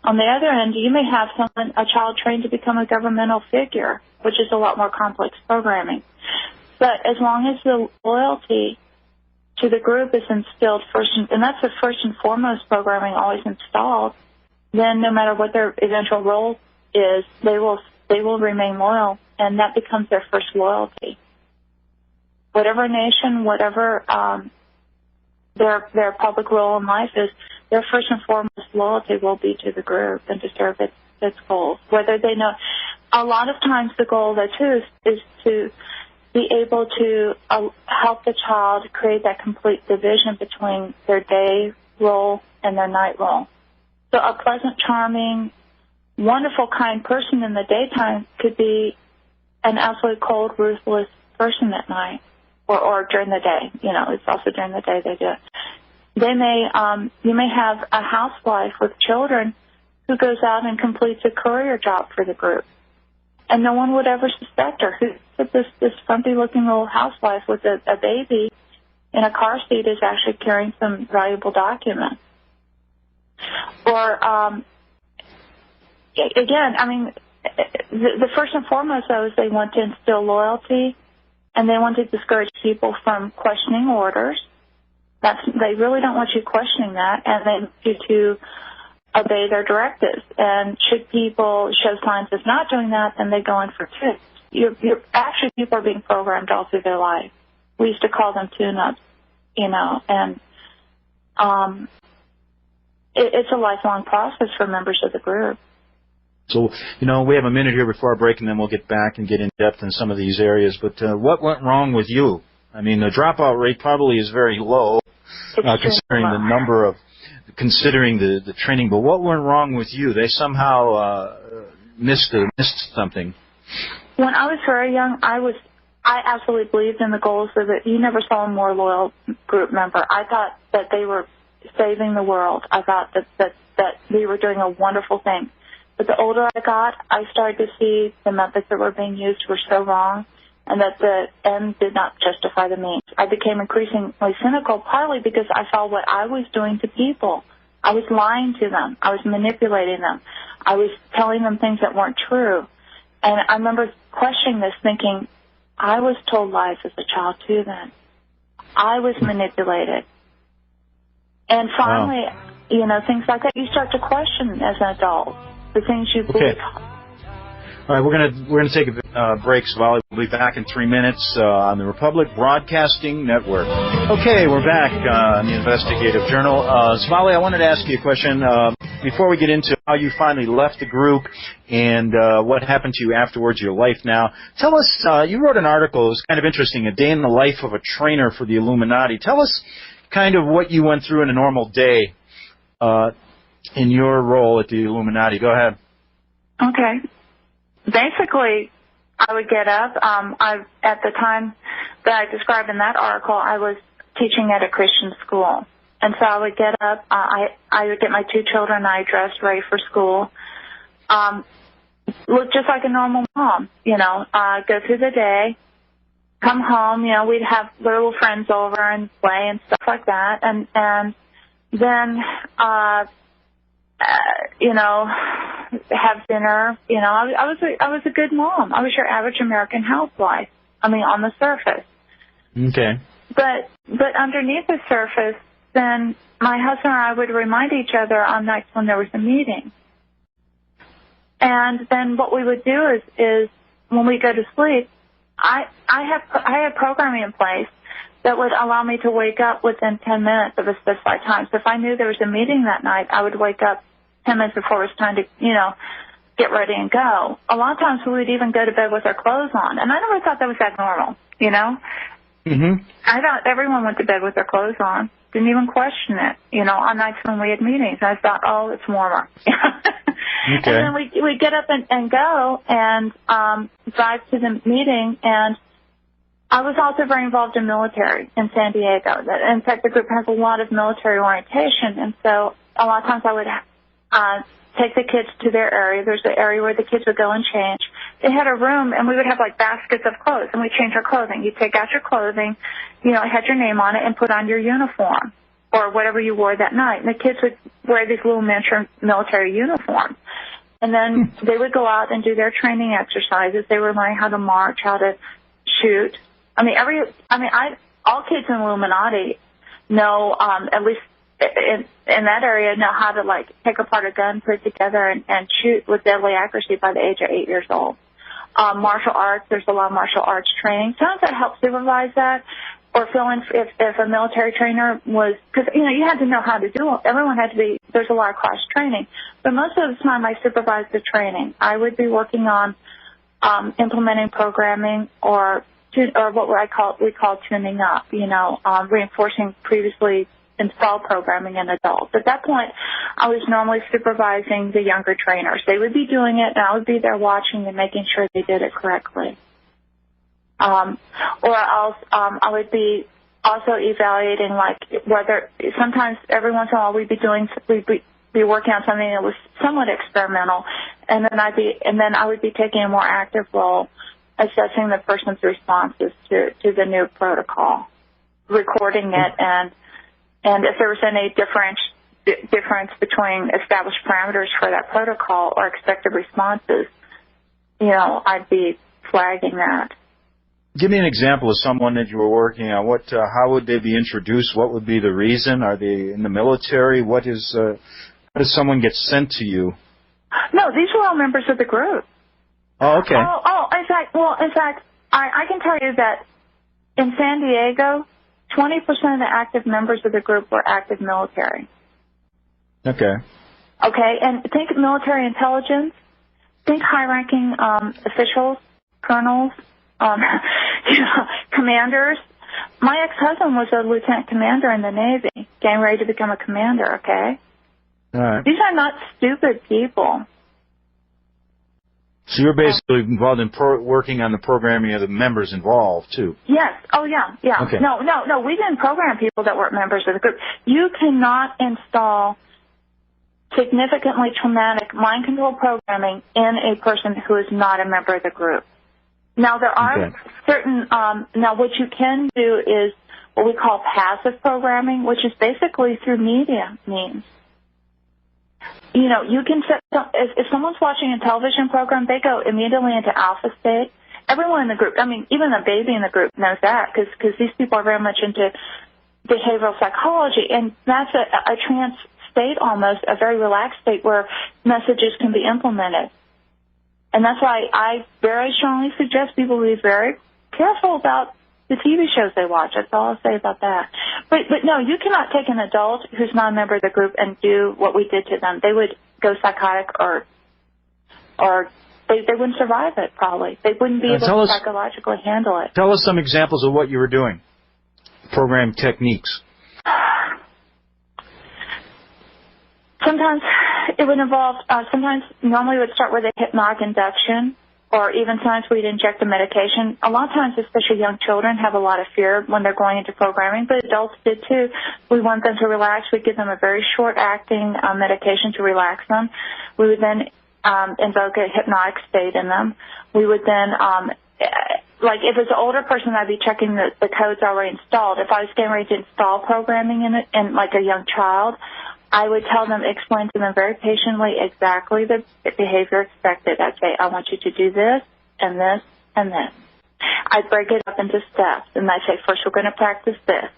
On the other end, you may have a child trained to become a governmental figure, which is a lot more complex programming. But as long as the loyalty to the group is instilled first, and that's the first and foremost programming always installed, then no matter what their eventual role is, they will remain loyal, and that becomes their first loyalty. Whatever nation, whatever their public role in life is, their first and foremost loyalty will be to the group and to serve its goals. Whether they know, a lot of times the goal there too is to be able to help the child create that complete division between their day role and their night role. So a pleasant, charming, wonderful, kind person in the daytime could be an absolutely cold, ruthless person at night or during the day. You know, it's also during the day they do it. You may have a housewife with children who goes out and completes a courier job for the group, and no one would ever suspect her. This frumpy-looking little housewife with a baby in a car seat is actually carrying some valuable documents. Or, again, I mean, the first and foremost, though, is they want to instill loyalty, and they want to discourage people from questioning orders. They really don't want you questioning that, and they want you to obey their directives. And should people show signs of not doing that, then they go in for tips. Actually, people are being programmed all through their life. We used to call them tune-ups, you know, and it's a lifelong process for members of the group. So, you know, we have a minute here before our break, and then we'll get back and get in depth in some of these areas. But what went wrong with you? I mean, the dropout rate probably is very low, considering the number of, considering the training. But what went wrong with you? They somehow missed something. When I was very young, I absolutely believed in the goals of it. You never saw a more loyal group member. I thought that they were saving the world. I thought that they were doing a wonderful thing. But the older I got, I started to see the methods that were being used were so wrong, and that the end did not justify the means. I became increasingly cynical, partly because I saw what I was doing to people. I was lying to them. I was manipulating them. I was telling them things that weren't true. And I remember questioning this, thinking, I was told lies as a child too then. I was manipulated. And finally, you know, things like that, you start to question as an adult the things you believe. All right, we're gonna take a break, Svali. We'll be back in 3 minutes on the Republic Broadcasting Network. Okay, we're back on the Investigative Journal. Svali, I wanted to ask you a question before we get into how you finally left the group and what happened to you afterwards, your life now. Tell us, you wrote an article, it was kind of interesting, A Day in the Life of a Trainer for the Illuminati. Tell us kind of what you went through in a normal day in your role at the Illuminati. Go ahead. Okay. Basically, I would get up. At the time that I described in that article, I was teaching at a Christian school. And so I would get up. I would get my 2 children. I dressed, ready for school. Look just like a normal mom, you know, go through the day, come home. You know, we'd have little friends over and play and stuff like that. And then, you know, have dinner. You know, I was a good mom. I was your average American housewife. I mean, on the surface. Okay. But underneath the surface, then my husband and I would remind each other on nights when there was a meeting. And then what we would do is when we go to sleep, I had programming in place that would allow me to wake up within 10 minutes of a specified time. So if I knew there was a meeting that night, I would wake up 10 minutes before it was time to, you know, get ready and go. A lot of times we would even go to bed with our clothes on, and I never thought that was abnormal, you know? Mm-hmm. I thought everyone went to bed with their clothes on. Didn't even question it, you know, on nights when we had meetings. I thought, oh, it's warmer. Okay. And then we get up and go and drive to the meeting, and I was also very involved in military in San Diego. In fact, the group has a lot of military orientation, and so a lot of times I would take the kids to their area. There's an area where the kids would go and change. They had a room, and we would have, like, baskets of clothes, and we'd change our clothing. You'd take out your clothing, you know, it had your name on it, and put on your uniform or whatever you wore that night. And the kids would wear these little miniature military uniforms. And then they would go out and do their training exercises. They were learning how to march, how to shoot. All kids in Illuminati know, at least in that area, know how to, like, take apart a gun, put it together, and shoot with deadly accuracy by the age of 8 years old. Martial arts, there's a lot of martial arts training. Sometimes I helped supervise that, or fill in if a military trainer was, because, you know, you had to know how to do it. Everyone had to be, there's a lot of cross training. But most of the time I supervised the training. I would be working on implementing programming or what we call tuning up, you know, reinforcing previously installed programming in adults. At that point, I was normally supervising the younger trainers. They would be doing it, and I would be there watching and making sure they did it correctly. Or else I would be also evaluating, like, whether sometimes every once in a while we'd be working on something that was somewhat experimental, and then I would be taking a more active role, assessing the person's responses to the new protocol, recording it, and if there was any difference between established parameters for that protocol or expected responses, you know, I'd be flagging that. Give me an example of someone that you were working on. How would they be introduced? What would be the reason? Are they in the military? How does someone get sent to you? No, these were all members of the group. Oh, okay. In fact, I can tell you that in San Diego, 20% of the active members of the group were active military. Okay, and think military intelligence, think high-ranking officials, colonels, commanders. My ex-husband was a lieutenant commander in the Navy, getting ready to become a commander, okay? All right. These are not stupid people. So you're basically involved in working on the programming of the members involved, too? Yes. Oh, yeah. Okay. No. We didn't program people that weren't members of the group. You cannot install significantly traumatic mind control programming in a person who is not a member of the group. Now, there are certain, now what you can do is what we call passive programming, which is basically through media means. You know, you can set, if someone's watching a television program, they go immediately into alpha state. Everyone in the group, I mean, even a baby in the group knows that because these people are very much into behavioral psychology, and that's a trance state almost, a very relaxed state where messages can be implemented. And that's why I very strongly suggest people be very careful about the TV shows they watch. That's all I'll say about that. But no, you cannot take an adult who's not a member of the group and do what we did to them. They would go psychotic or they wouldn't survive it, probably. They wouldn't be able to psychologically handle it. Tell us some examples of what you were doing, program techniques. Sometimes it would involve, normally it would start with a hypnotic induction, or even sometimes we'd inject the medication. A lot of times, especially young children, have a lot of fear when they're going into programming, but adults did too. We want them to relax. We'd give them a very short-acting medication to relax them. We would then invoke a hypnotic state in them. We would then, like if it's an older person, I'd be checking the codes already installed. If I was getting ready to install programming in it, and like a young child, I would tell them, explain to them very patiently exactly the behavior expected. I'd say, I want you to do this and this and this. I'd break it up into steps, and I'd say, first we're going to practice this.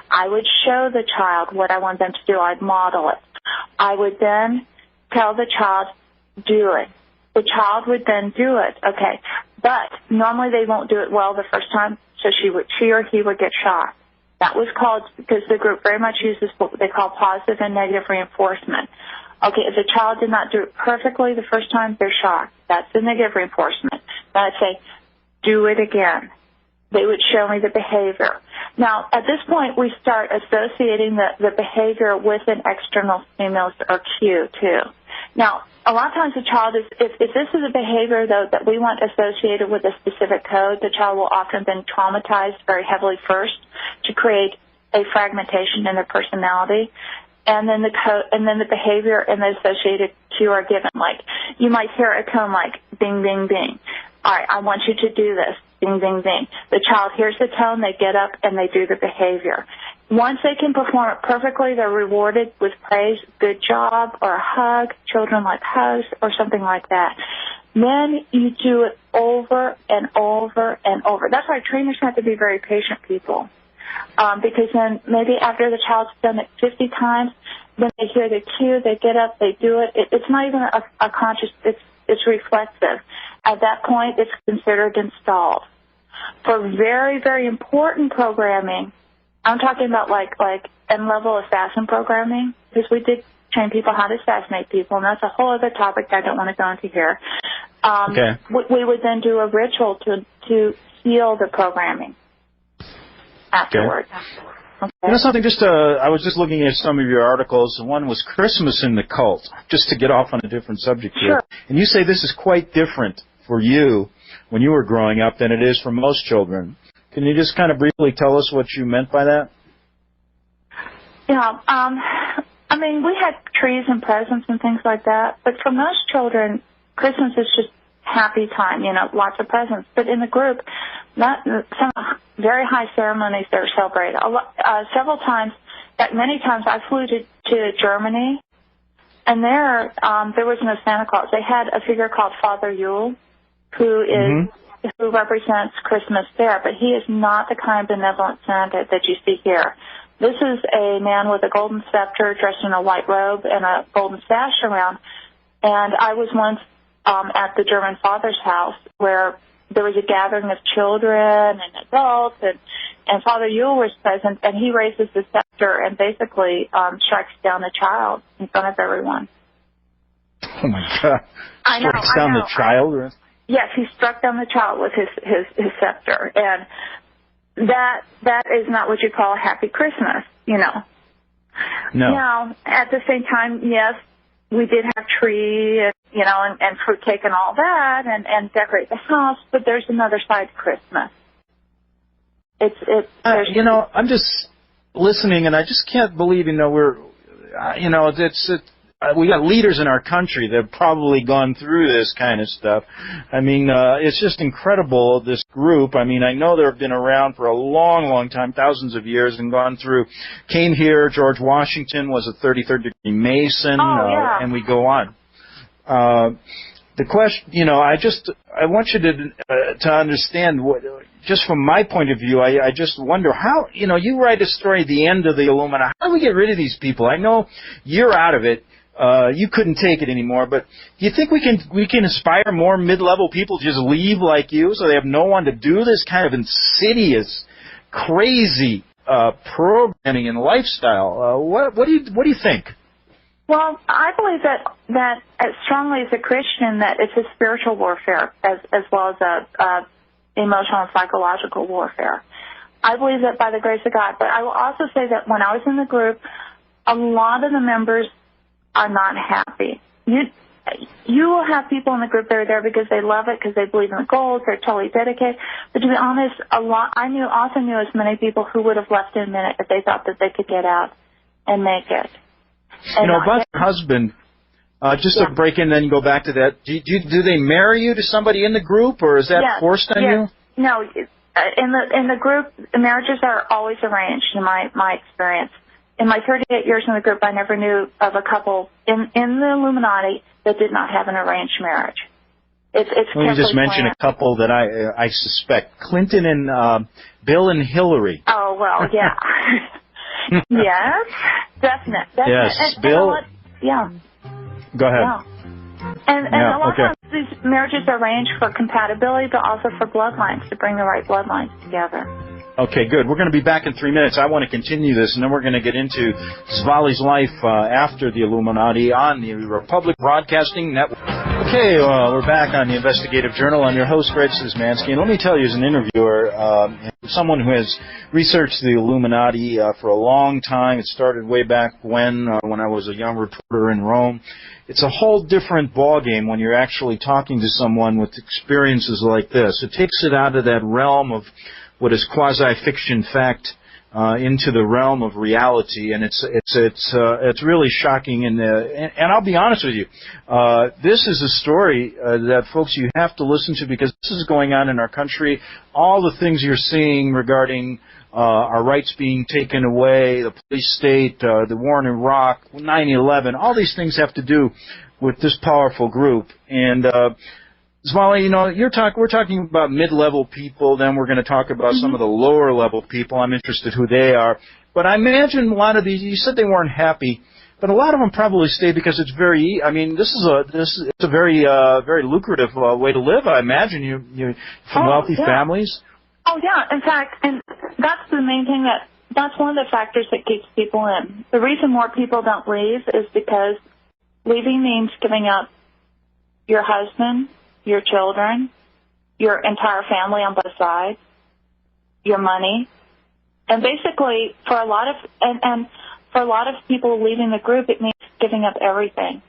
I would show the child what I want them to do. I'd model it. I would then tell the child, do it. The child would then do it. Okay. But normally they won't do it well the first time, so she or he would get shocked. That was called, because the group very much uses what they call positive and negative reinforcement. Okay, if the child did not do it perfectly the first time, they're shocked. That's the negative reinforcement. Then I'd say, do it again. They would show me the behavior. Now, at this point, we start associating the behavior with an external stimulus or cue, too. Now, a lot of times the child is, if this is a behavior, though, that we want associated with a specific code, the child will often been traumatized very heavily first to create a fragmentation in their personality. And then the behavior and the associated cue are given. Like, you might hear a tone like, bing, bing, bing. All right, I want you to do this. Bing, bing, bing. The child hears the tone, they get up, and they do the behavior. Once they can perform it perfectly, they're rewarded with praise, good job, or a hug. Children like hugs, or something like that. Then you do it over and over and over. That's why trainers have to be very patient people. Because then maybe after the child's done it 50 times, then they hear the cue, they get up, they do it. It's not even a conscious, it's reflexive. At that point, it's considered installed. For very, very important programming, I'm talking about like N-level assassin programming, because we did train people how to assassinate people, and that's a whole other topic I don't want to go into here. Okay. We would then do a ritual to heal the programming afterwards. Okay. You know something, I was just looking at some of your articles. One was Christmas in the Cult, just to get off on a different subject here. Sure. And you say this is quite different for you when you were growing up than it is for most children. Can you just kind of briefly tell us what you meant by that? Yeah, I mean, we had trees and presents and things like that, but for most children, Christmas is just happy time, lots of presents. But in the group, some very high ceremonies that are celebrated. Several times, many times, I flew to Germany, and there was no Santa Claus. They had a figure called Father Yule, who represents Christmas there, but he is not the kind of benevolent Santa that you see here. This is a man with a golden scepter, dressed in a white robe and a golden sash around. And I was once at the German father's house where there was a gathering of children and adults, and Father Yule was present, and he raises the scepter and basically strikes down the child in front of everyone. Oh, my God. I know. Strikes down the child? Yes, he struck down the child with his scepter, and that is not what you call a happy Christmas, No. Now, at the same time, yes, we did have tree and fruitcake and all that, and decorate the house, but there's another side to Christmas. I'm just listening, and I just can't believe, we got leaders in our country that have probably gone through this kind of stuff. I mean, it's just incredible, this group. I mean, I know they've been around for a long, long time, thousands of years, and came here. George Washington was a 33rd degree Mason, and we go on. The question, I want you to understand just from my point of view, I just wonder how, you write a story at the end of the Illuminati. How do we get rid of these people? I know you're out of it. You couldn't take it anymore, but do you think we can inspire more mid-level people to just leave like you so they have no one to do this kind of insidious, crazy programming and lifestyle? What do you think? Well, I believe that as strongly as a Christian that it's a spiritual warfare as well as a emotional and psychological warfare. I believe that by the grace of God. But I will also say that when I was in the group, a lot of the members are not happy. You will have people in the group that are there because they love it, because they believe in the goals, they're totally dedicated. But to be honest, I also knew as many people who would have left in a minute if they thought that they could get out and make it. About your husband, just to break in and then go back to that, do they marry you to somebody in the group, or is that forced on you? No, in the group, marriages are always arranged, in my experience. In my 38 years in the group, I never knew of a couple in the Illuminati that did not have an arranged marriage. Let me just mention a couple that I suspect. Clinton and Bill and Hillary. Oh, well, yeah. Yes, definite. Yes, and Bill. Go ahead. Yeah. And a lot of times these marriages are arranged for compatibility, but also for bloodlines, to bring the right bloodlines together. Okay, good. We're going to be back in 3 minutes. I want to continue this, and then we're going to get into Svali's life after the Illuminati on the Republic Broadcasting Network. Okay, we're back on the Investigative Journal. I'm your host, Greg Szymanski, and let me tell you, as an interviewer, someone who has researched the Illuminati for a long time. It started way back when I was a young reporter in Rome. It's a whole different ballgame when you're actually talking to someone with experiences like this. It takes it out of that realm of what is quasi-fiction fact into the realm of reality, and it's really shocking. And I'll be honest with you, this is a story that folks you have to listen to, because this is going on in our country. All the things you're seeing regarding our rights being taken away, the police state, the war in Iraq, 9/11, all these things have to do with this powerful group. And Svali, we're talking about mid-level people, then we're going to talk about some of the lower-level people. I'm interested who they are. But I imagine a lot of these, you said they weren't happy, but a lot of them probably stay because it's it's a very lucrative way to live. I imagine you're from wealthy families. Oh, yeah. In fact, and that's the main thing that's one of the factors that keeps people in. The reason more people don't leave is because leaving means giving up your husband, your children, your entire family on both sides, your money, and basically for a lot of people leaving the group, it means giving up everything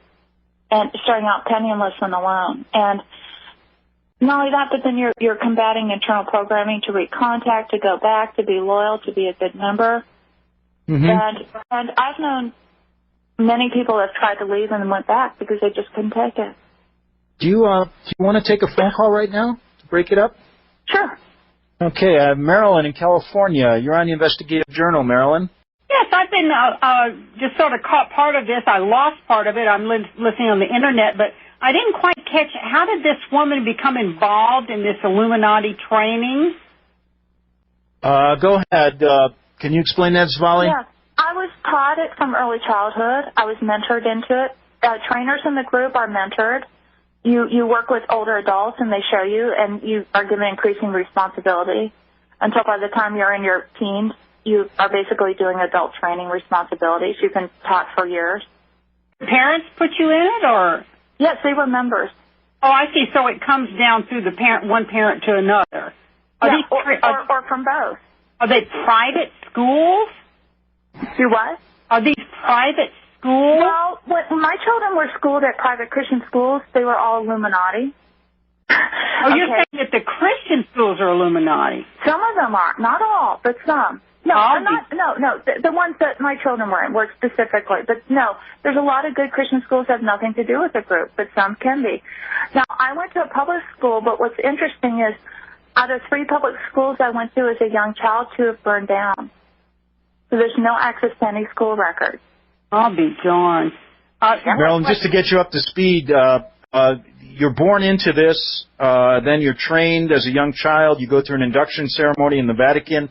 and starting out penniless and alone. And not only that, but then you're combating internal programming to recontact, to go back, to be loyal, to be a good member. Mm-hmm. And I've known many people have tried to leave and went back because they just couldn't take it. Do you want to take a phone call right now to break it up? Sure. Okay, Marilyn in California. You're on the Investigative Journal, Marilyn. Yes, I've been just sort of caught part of this. I lost part of it. I'm listening on the Internet, but I didn't quite catch how did this woman become involved in this Illuminati training? Go ahead. Can you explain that, Svali? Yeah, I was taught it from early childhood. I was mentored into it. Trainers in the group are mentored. You work with older adults, and they show you, and you are given increasing responsibility until by the time you're in your teens, you are basically doing adult training responsibilities. You've been taught for years. Parents put you in it, or? Yes, they were members. Oh, I see. So it comes down through one parent to another. Or from both. Are they private schools? Do what? Are these private schools? Well, when my children were schooled at private Christian schools, they were all Illuminati. Oh, you're saying that the Christian schools are Illuminati? Some of them are. Not all, but some. No, the ones that my children were in were specifically. But no, there's a lot of good Christian schools that have nothing to do with the group, but some can be. Now, I went to a public school, but what's interesting is out of 3 public schools I went to as a young child, 2 have burned down. So there's no access to any school records. I'll be darned. Marilyn, just to get you up to speed, you're born into this, then you're trained as a young child. You go through an induction ceremony in the Vatican,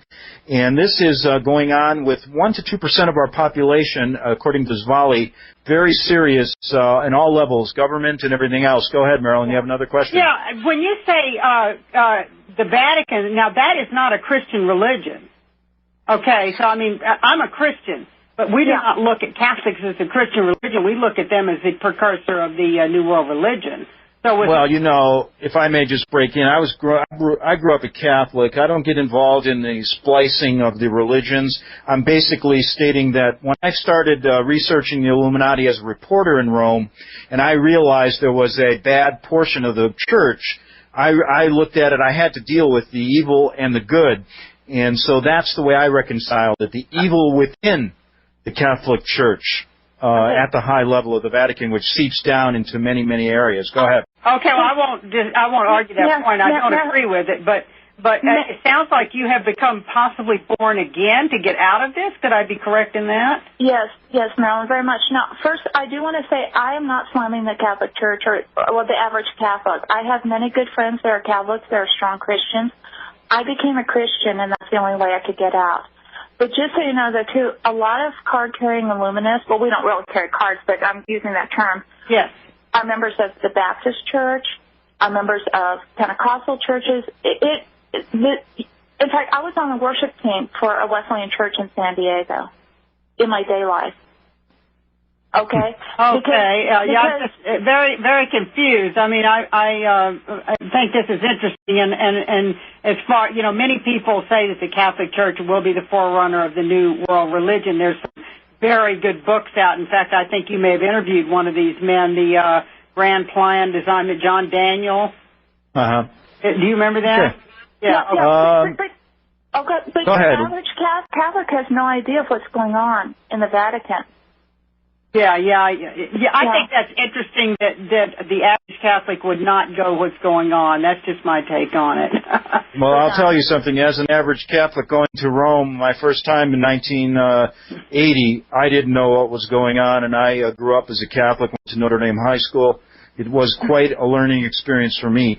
and this is going on with 1 to 2% of our population, according to Svali. Very serious in all levels, government and everything else. Go ahead, Marilyn. You have another question? Yeah, when you say the Vatican, now that is not a Christian religion. Okay, so I mean, I'm a Christian. But we do not look at Catholics as a Christian religion. We look at them as the precursor of the New World religion. So well, if I may just break in, I grew up a Catholic. I don't get involved in the splicing of the religions. I'm basically stating that when I started researching the Illuminati as a reporter in Rome, and I realized there was a bad portion of the church, I looked at it. I had to deal with the evil and the good. And so that's the way I reconciled it, the evil within the Catholic Church at the high level of the Vatican, which seeps down into many, many areas. Go ahead. Okay, well, I won't argue that point. I don't agree with it, but it sounds like you have become possibly born again to get out of this. Could I be correct in that? Yes, Marilyn, very much. Now, first, I do want to say I am not slamming the Catholic Church or the average Catholic. I have many good friends that are Catholics, that are strong Christians. I became a Christian, and that's the only way I could get out. But just so you know, too, a lot of card-carrying Illuminists, well, we don't really carry cards, but I'm using that term. Yes. Are members of the Baptist Church, are members of Pentecostal churches. In fact, I was on the worship team for a Wesleyan church in San Diego in my day life. Okay. Okay. I'm just very, very confused. I mean, I think this is interesting, and as far, many people say that the Catholic Church will be the forerunner of the new world religion. There's some very good books out. In fact, I think you may have interviewed one of these men, the Grand Plan designed by John Daniel. Uh-huh. Do you remember that? Sure. Yeah. But go ahead. The average Catholic has no idea of what's going on in the Vatican. Yeah. I think that's interesting that the average Catholic would not go what's going on. That's just my take on it. Well, I'll tell you something. As an average Catholic going to Rome, my first time in 1980, I didn't know what was going on, and I grew up as a Catholic, went to Notre Dame High School. It was quite a learning experience for me.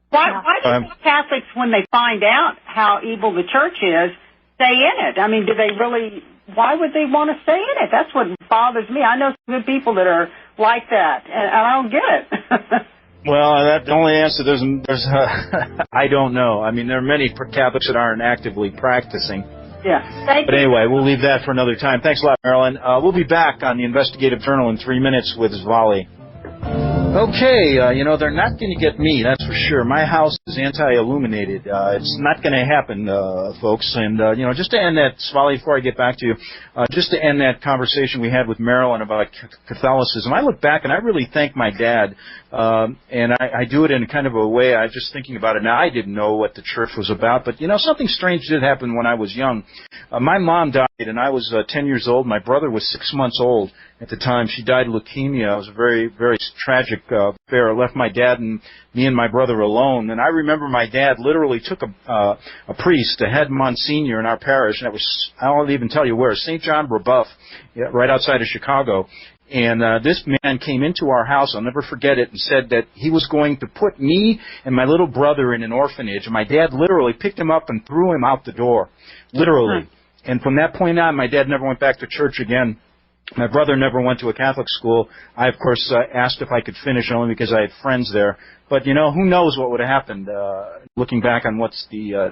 Why do Catholics, when they find out how evil the church is, stay in it? I mean, do they really... Why would they want to stay in it? That's what bothers me. I know some good people that are like that, and I don't get it. Well, the only answer, I don't know. I mean, there are many Catholics that aren't actively practicing. Yeah. Thank you. But anyway, we'll leave that for another time. Thanks a lot, Marilyn. We'll be back on the Investigative Journal in 3 minutes with Svali. Okay, they're not going to get me, that's for sure. My house is anti-illuminated. It's not going to happen, folks. And, just to end that, Svali, before I get back to you, just to end that conversation we had with Marilyn about Catholicism, I look back and I really thank my dad. And I do it in kind of a way, I'm just thinking about it now. I didn't know what the church was about, but, something strange did happen when I was young. My mom died, and I was 10 years old. My brother was 6 months old at the time. She died of leukemia. It was a very, very tragic affair. It left my dad and me and my brother alone. And I remember my dad literally took a priest, a head Monsignor in our parish, and it was, I won't even tell you where, St. John Brebeuf, right outside of Chicago. And this man came into our house, I'll never forget it, and said that he was going to put me and my little brother in an orphanage. And my dad literally picked him up and threw him out the door, literally. And from that point on, my dad never went back to church again. My brother never went to a Catholic school. I, of course, asked if I could finish only because I had friends there. But, who knows what would have happened, looking back on what's the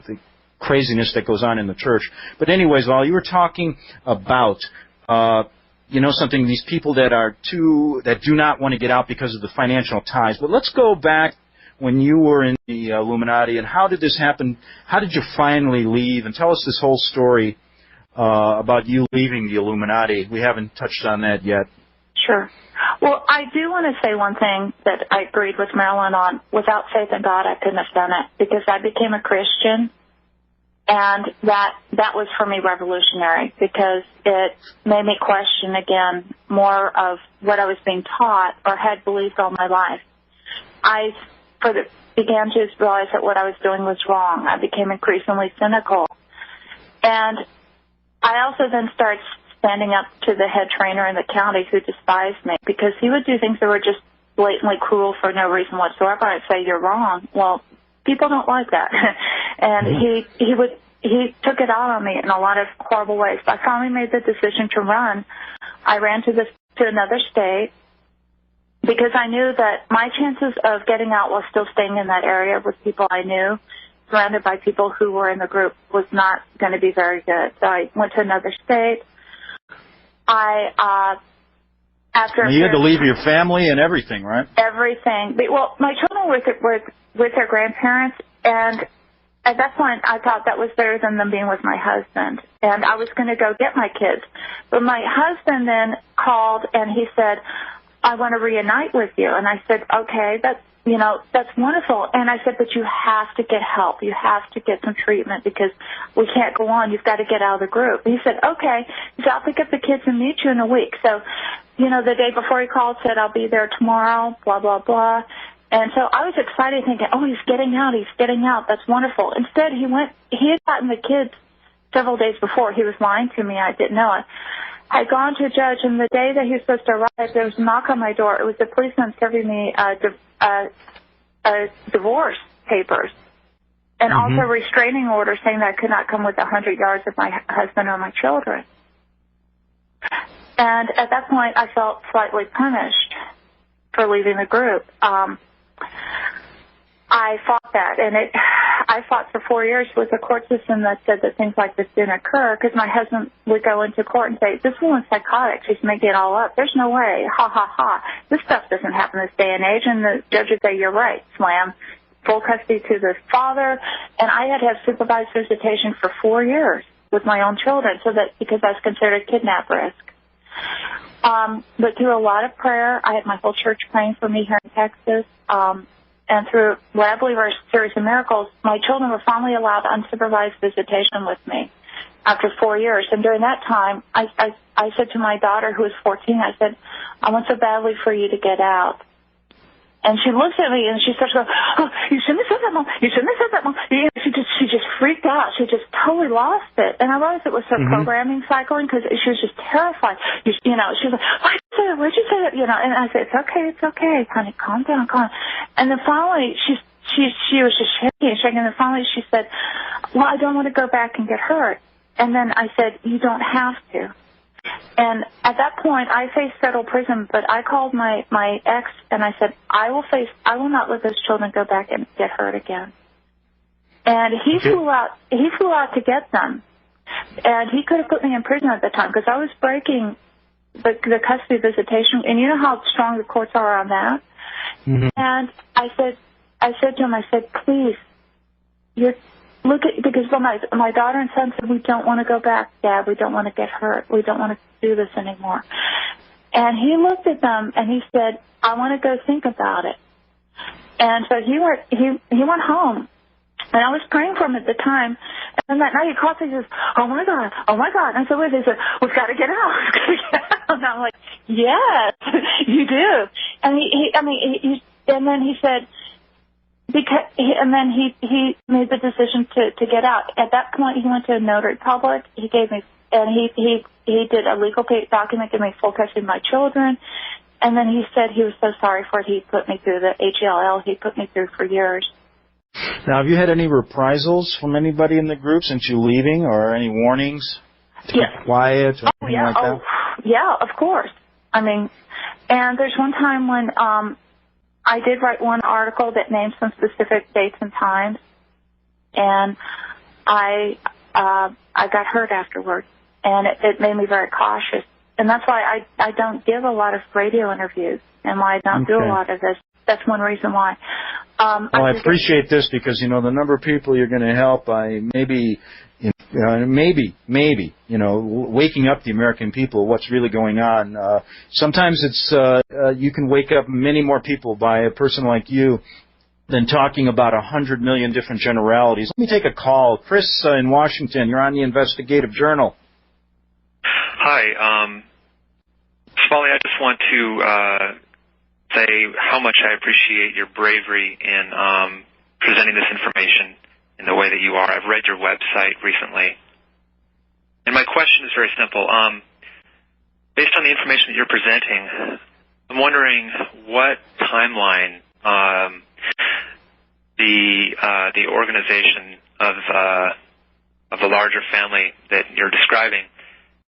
craziness that goes on in the church. But anyways, while you were talking about, something, these people that do not want to get out because of the financial ties. But let's go back when you were in the Illuminati, and how did this happen? How did you finally leave? And tell us this whole story about you leaving the Illuminati. We haven't touched on that yet. Sure. Well, I do want to say one thing that I agreed with Marilyn on. Without faith in God, I couldn't have done it, because I became a Christian, and that was for me revolutionary, because it made me question again more of what I was being taught or had believed all my life. I began to realize that what I was doing was wrong. I became increasingly cynical. And I also then started standing up to the head trainer in the county who despised me, because he would do things that were just blatantly cruel for no reason whatsoever. I'd say, you're wrong. Well, people don't like that. And he took it out on me in a lot of horrible ways. I finally made the decision to run. I ran to another state, because I knew that my chances of getting out while still staying in that area with people I knew, surrounded by people who were in the group, was not going to be very good. So I went to another state. You had to leave your family and everything, right? Everything. Well, my children were with their grandparents, and at that point I thought that was better than them being with my husband. And I was going to go get my kids. But my husband then called, and he said, I want to reunite with you. And I said, okay, that's wonderful. And I said, but you have to get help. You have to get some treatment, because we can't go on. You've got to get out of the group. And he said, okay. He said, I'll pick up the kids and meet you in a week. So, the day before he called, said, I'll be there tomorrow, blah, blah, blah. And so I was excited, thinking, oh, he's getting out. That's wonderful. Instead, he had gotten the kids several days before. He was lying to me. I didn't know it. I'd gone to a judge, and the day that he was supposed to arrive, there was a knock on my door. It was the policeman serving me divorce papers, and also a restraining order saying that I could not come within 100 yards of my husband or my children. And at that point, I felt slightly punished for leaving the group. I fought that, and I fought for 4 years with a court system that said that things like this didn't occur, because my husband would go into court and say, this woman's psychotic, she's making it all up. There's no way, ha, ha, ha. This stuff doesn't happen this day and age, and the judge would say, you're right, slam. Full custody to the father, and I had to have supervised visitation for 4 years with my own children, because I was considered a kidnap risk. But through a lot of prayer, I had my whole church praying for me here in Texas, and through what I believe are a series of miracles, my children were finally allowed unsupervised visitation with me after 4 years. And during that time, I said to my daughter, who was 14, I said, I want so badly for you to get out. And she looks at me and she starts going, oh, you shouldn't have said that, Mom. You shouldn't have said that, Mom. She just freaked out. She just totally lost it. And I realized it was her programming cycling, because she was just terrified. She was like, why'd you say that? Why'd you say that? And I said, it's okay, honey. Calm down, calm down. And then finally, she was just shaking. And then finally she said, well, I don't want to go back and get hurt. And then I said, you don't have to. And at that point, I faced federal prison, but I called my ex and I said, I will not let those children go back and get hurt again. And he flew out to get them. And he could have put me in prison at the time, because I was breaking the custody visitation, and you know how strong the courts are on that. And I said to him, please, because my daughter and son said, we don't want to go back, Dad. We don't want to get hurt. We don't want to do this anymore. And he looked at them and he said, I want to go think about it. And so he went home. And I was praying for him at the time. And then that night he called me and he says, oh my God. And I said, wait, he said, we've got to get out. And I'm like, yes, you do. And and then he said, he made the decision to get out. At that point, he went to a notary public. He gave me, and he did a legal document, gave me full custody of my children. And then he said he was so sorry for it. He put me through the HELL. He put me through for years. Now, have you had any reprisals from anybody in the group since you leaving, or any warnings to be quiet or anything like that? Yeah, of course. I mean, and there's one time when I did write one article that named some specific dates and times, and I got hurt afterwards, and it made me very cautious. And that's why I don't give a lot of radio interviews, and why I don't do a lot of this. That's one reason why. I appreciate this, because, the number of people you're going to help by maybe waking up the American people, what's really going on. Sometimes it's you can wake up many more people by a person like you than talking about 100 million different generalities. Let me take a call. Chris in Washington, you're on the Investigative Journal. Hi. Svali, I just want to say how much I appreciate your bravery in presenting this information in the way that you are. I've read your website recently. And my question is very simple. Based on the information that you're presenting, I'm wondering what timeline the organization of the larger family that you're describing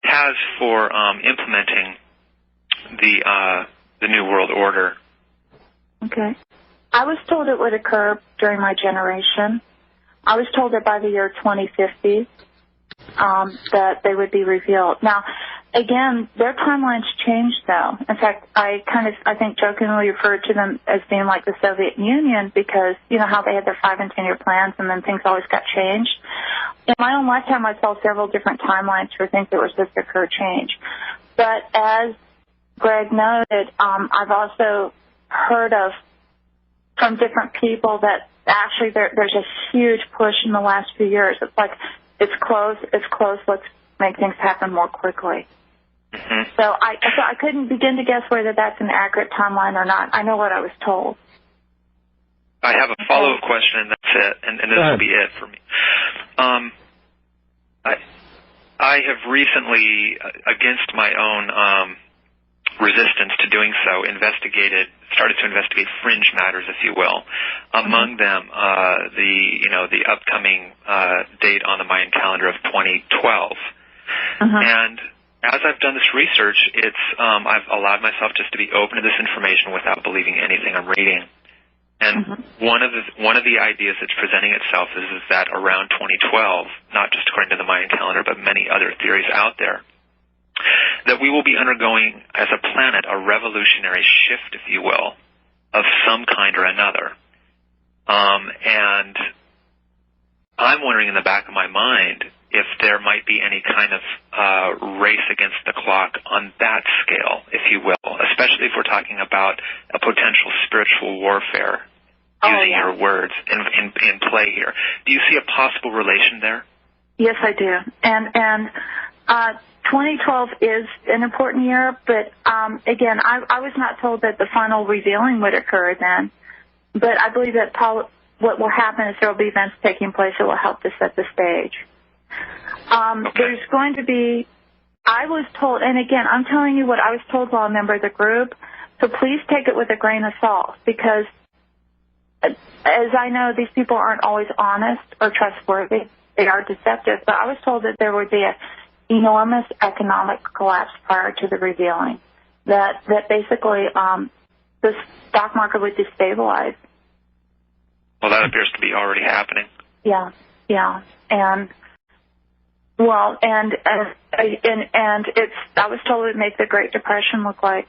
has for implementing the New World Order. Okay. I was told it would occur during my generation. I was told that by the year 2050 that they would be revealed. Now, again, their timelines changed, though. In fact, I think jokingly referred to them as being like the Soviet Union, because you know how they had their 5- and 10-year plans, and then things always got changed. In my own lifetime, I saw several different timelines for things that were supposed to occur change. But as Greg noted, I've also heard of from different people that actually there's a huge push in the last few years. It's like, it's close, let's make things happen more quickly. Mm-hmm. So I couldn't begin to guess whether that's an accurate timeline or not. I know what I was told. I have a follow-up question, and that's it, and this will be it for me. I have recently, against my own resistance to doing so, started to investigate fringe matters, if you will. Among them, the upcoming date on the Mayan calendar of 2012. And as I've done this research, I've allowed myself just to be open to this information without believing anything I'm reading. And one of the ideas that's presenting itself is that around 2012, not just according to the Mayan calendar, but many other theories out there, that we will be undergoing, as a planet, a revolutionary shift, if you will, of some kind or another. And I'm wondering in the back of my mind if there might be any kind of race against the clock on that scale, if you will, especially if we're talking about a potential spiritual warfare, using your words in play here. Do you see a possible relation there? Yes, I do. And 2012 is an important year, but again, I was not told that the final revealing would occur then. But I believe that what will happen is there will be events taking place that will help to set the stage. There's going to be, I was told, and again, I'm telling you what I was told while a member of the group, so please take it with a grain of salt, because as I know, these people aren't always honest or trustworthy. They are deceptive, but I was told that there would be an enormous economic collapse prior to the revealing, that basically the stock market would destabilize. Well, that appears to be already happening. Yeah, and well, and it's. I was told it would make the Great Depression look like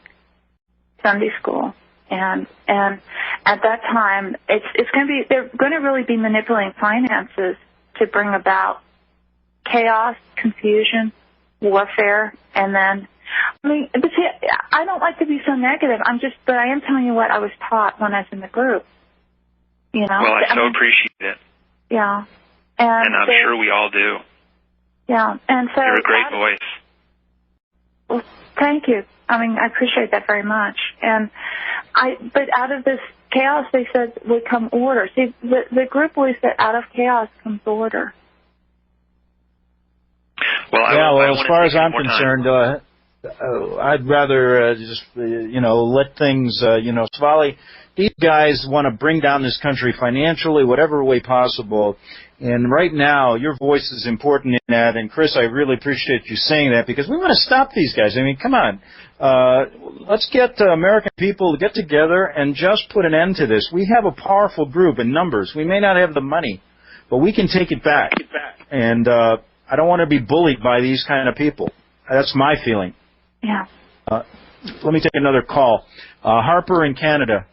Sunday school, and at that time, it's going to be. They're going to really be manipulating finances to bring about chaos, confusion, warfare, and then. I mean, but see, I don't like to be so negative. But I am telling you what I was taught when I was in the group. You know. Well, I so appreciate it. Yeah. And I'm sure we all do. Yeah, and so... You're a great voice. Well, thank you. I mean, I appreciate that very much. But out of this chaos, they said, would come order. See, the group believes that out of chaos comes order. Well, as far as I'm concerned, I'd rather just, let things, Svali, these guys want to bring down this country financially, whatever way possible. And right now, your voice is important in that. And, Chris, I really appreciate you saying that, because we want to stop these guys. I mean, come on. Let's get American people to get together and just put an end to this. We have a powerful group in numbers. We may not have the money, but we can take it back. And I don't want to be bullied by these kind of people. That's my feeling. Yeah. Let me take another call. Harper in Canada.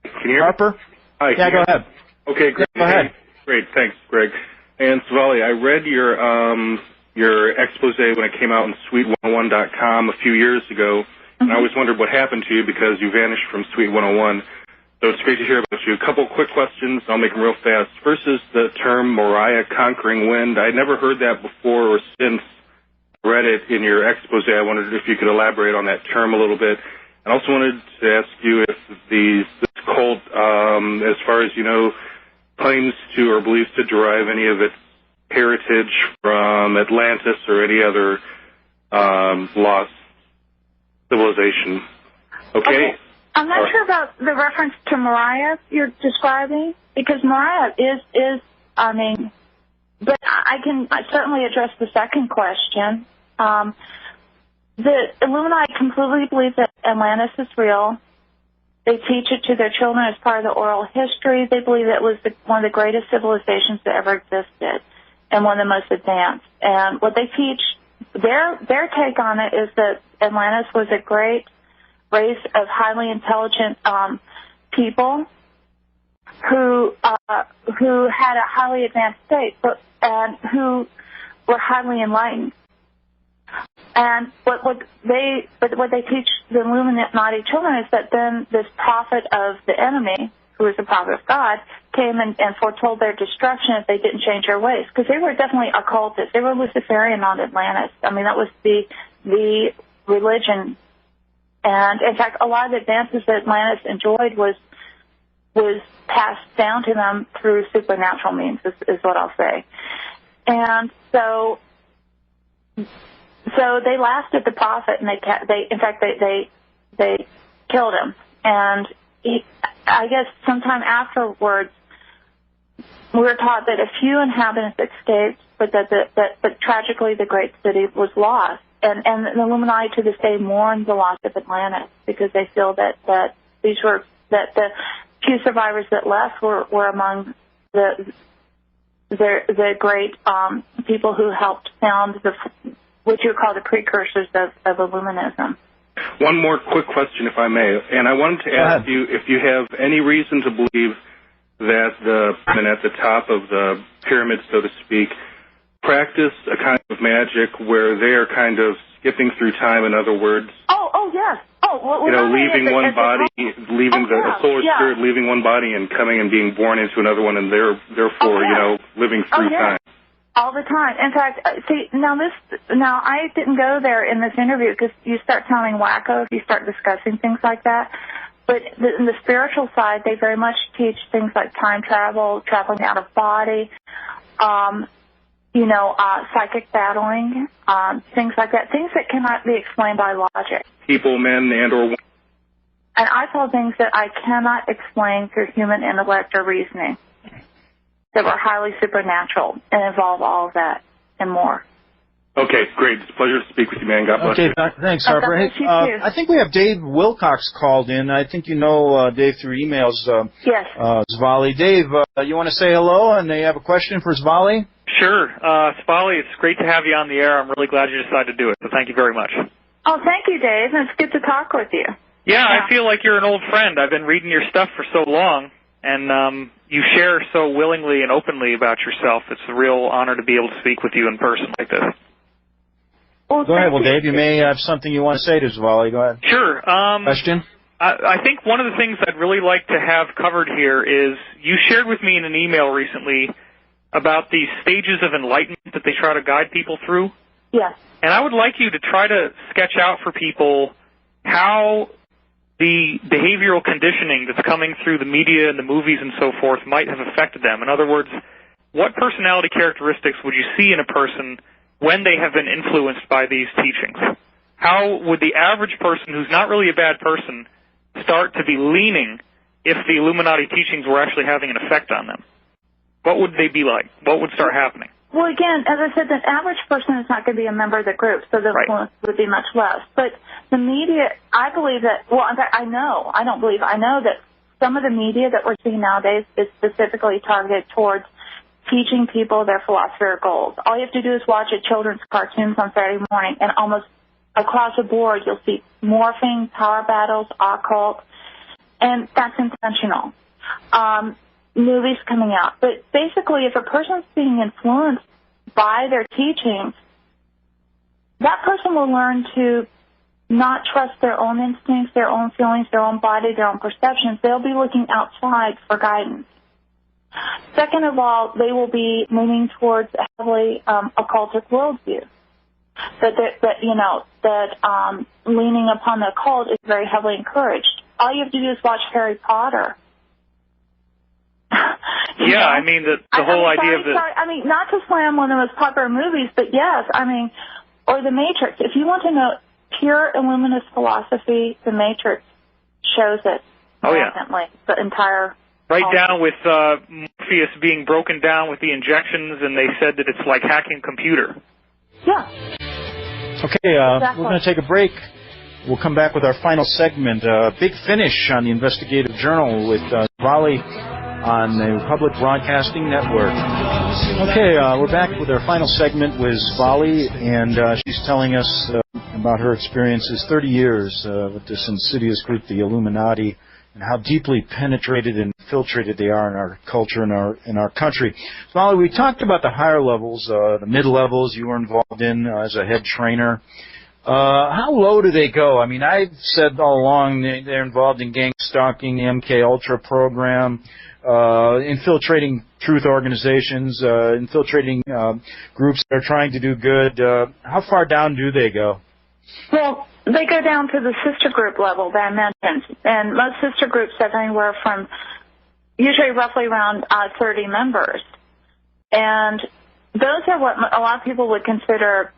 Can you hear me? Harper? Hi. Yeah, go ahead. Okay, great. Yeah, go ahead. Great, thanks, Greg. And Svali, I read your expose when it came out on Suite101.com a few years ago, and I always wondered what happened to you because you vanished from Suite 101. So it's great to hear about you. A couple quick questions. I'll make them real fast. First is the term Moriah conquering wind. I'd never heard that before or since I read it in your expose. I wondered if you could elaborate on that term a little bit. I also wanted to ask you if this cult, as far as you know, claims to or believes to derive any of its heritage from Atlantis or any other lost civilization. Okay? I'm not sure about the reference to Moriah you're describing, because Moriah is I mean, but I can certainly address the second question. The Illuminati completely believe that Atlantis is real. They teach it to their children as part of the oral history. They believe it was one of the greatest civilizations that ever existed and one of the most advanced. And what they teach, their take on it is that Atlantis was a great race of highly intelligent people who had a highly advanced state, and who were highly enlightened. And what they teach the Illuminati children is that then this prophet of the enemy, who is the prophet of God, came and foretold their destruction if they didn't change their ways. Because they were definitely occultists. They were Luciferian on Atlantis. I mean, that was the religion. And, in fact, a lot of the advances that Atlantis enjoyed was passed down to them through supernatural means, is what I'll say. And so they laughed at the prophet, and they killed him. And I guess sometime afterwards, we were taught that a few inhabitants escaped, but but tragically the great city was lost. And the Illuminati to this day mourn the loss of Atlantis, because they feel that few survivors that left were among the great people who helped found what you would call the precursors of Illuminism. One more quick question, if I may, and I wanted to ask you if you have any reason to believe that the men at the top of the pyramid, so to speak, practice a kind of magic where they are kind of skipping through time, in other words. Oh, yes. Oh, well, leaving one body, leaving the solar spirit, leaving one body and coming and being born into another one, and therefore, living through time. All the time. In fact, see, now I didn't go there in this interview because you start sounding wacko if you start discussing things like that. But in the spiritual side, they very much teach things like time travel, traveling out of body, psychic battling, things like that, things that cannot be explained by logic. People, men, and or women. And I saw things that I cannot explain through human intellect or reasoning that were highly supernatural and involve all of that and more. Okay, great. It's a pleasure to speak with you, man. God bless you. Thanks, Harper. I think we have Dave Wilcox called in. I think you know Dave through emails. Yes. Svali. Dave, you want to say hello, and they have a question for Svali? Sure. Svali, it's great to have you on the air. I'm really glad you decided to do it, so thank you very much. Oh, thank you, Dave. It's good to talk with you. Yeah, I feel like you're an old friend. I've been reading your stuff for so long, and you share so willingly and openly about yourself. It's a real honor to be able to speak with you in person like this. Well, go ahead. Well, Dave, you may have something you want to say to Svali. Go ahead. Sure. Question? I think one of the things I'd really like to have covered here is you shared with me in an email recently about the stages of enlightenment that they try to guide people through. Yes. And I would like you to try to sketch out for people how the behavioral conditioning that's coming through the media and the movies and so forth might have affected them. In other words, what personality characteristics would you see in a person when they have been influenced by these teachings? How would the average person who's not really a bad person start to be leaning if the Illuminati teachings were actually having an effect on them? What would they be like? What would start happening? Well, again, as I said, the average person is not going to be a member of the group, so the influence would be much less. But the media, I believe that, well, in fact, I know that some of the media that we're seeing nowadays is specifically targeted towards teaching people their philosophy or goals. All you have to do is watch a children's cartoons on Saturday morning, and almost across the board you'll see morphing, power battles, occult, and that's intentional. Movies coming out. But basically, if a person's being influenced by their teachings, that person will learn to not trust their own instincts, their own feelings, their own body, their own perceptions. They'll be looking outside for guidance. Second of all, they will be leaning towards a heavily occultic worldview. That leaning upon the occult is very heavily encouraged. All you have to do is watch Harry Potter. Yeah, I mean, the whole idea of the... I mean, not to slam one of the most popular movies, but yes, I mean, or The Matrix. If you want to know pure Illuminist philosophy, The Matrix shows it. Oh, yeah. The entire... Right down with Morpheus being broken down with the injections, and they said that it's like hacking a computer. Yeah. Okay, exactly. We're going to take a break. We'll come back with our final segment, Big Finish on the Investigative Journal with Svali on the Public Broadcasting Network. Okay, we're back with our final segment with Svali, and she's telling us about her experiences, 30 years with this insidious group, the Illuminati, and how deeply penetrated and infiltrated they are in our culture and in our country. Svali, we talked about the higher levels, the mid-levels you were involved in as a head trainer. How low do they go? I mean, I've said all along they're involved in gang stalking, the MK Ultra program, infiltrating truth organizations, infiltrating groups that are trying to do good. How far down do they go? Well, they go down to the sister group level that I mentioned, and most sister groups have anywhere from usually roughly around 30 members. And those are what a lot of people would consider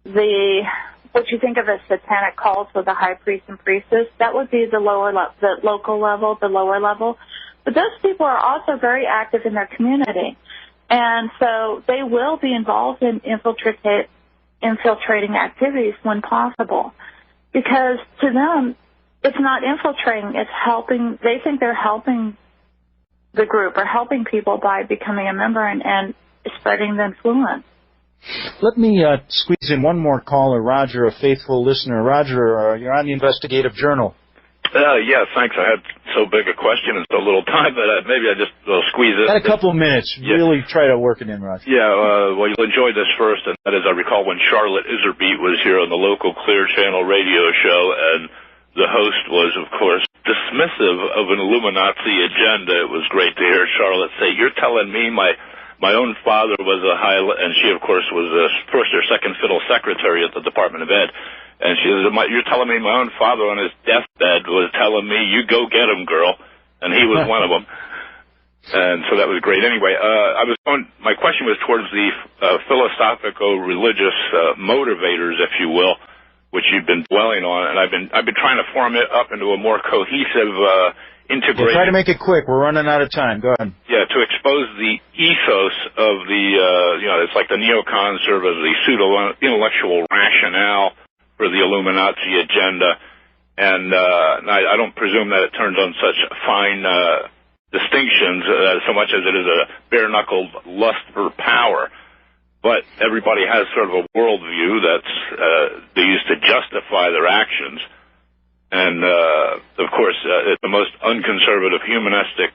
what you think of as satanic cults with the high priest and priestess. That would be the local level, the lower level. But those people are also very active in their community. And so they will be involved in infiltrating activities when possible. Because to them, it's not infiltrating. It's helping. They think they're helping the group or helping people by becoming a member and spreading the influence. Let me squeeze in one more caller, Roger, a faithful listener. Roger, you're on the Investigative Journal. Yeah, thanks. I had so big a question and so little time that maybe I just will squeeze it. Got a couple of minutes. Yeah. Really try to work it in, Roger. Yeah, well, you'll enjoy this first, and that is I recall when Charlotte Iserbeat was here on the local Clear Channel radio show, and the host was, of course, dismissive of an Illuminati agenda. It was great to hear Charlotte say, "You're telling me my own father was a high," and she, of course, was a first or second fiddle secretary at the Department of Ed. And she says, "You're telling me my own father on his deathbed was telling me, you go get him, girl." And he was one of them. And so that was great. Anyway, my question was towards the philosophical-religious motivators, if you will, which you've been dwelling on. And I've been trying to form it up into a more cohesive integrated. Try to make it quick. We're running out of time. Go ahead. Yeah, to expose the ethos of the, it's like the neocons serve as the pseudo-intellectual rationale for the Illuminati agenda, and I don't presume that it turns on such fine distinctions so much as it is a bare-knuckled lust for power. But everybody has sort of a worldview that's they use to justify their actions, and of course, it's the most unconservative, humanistic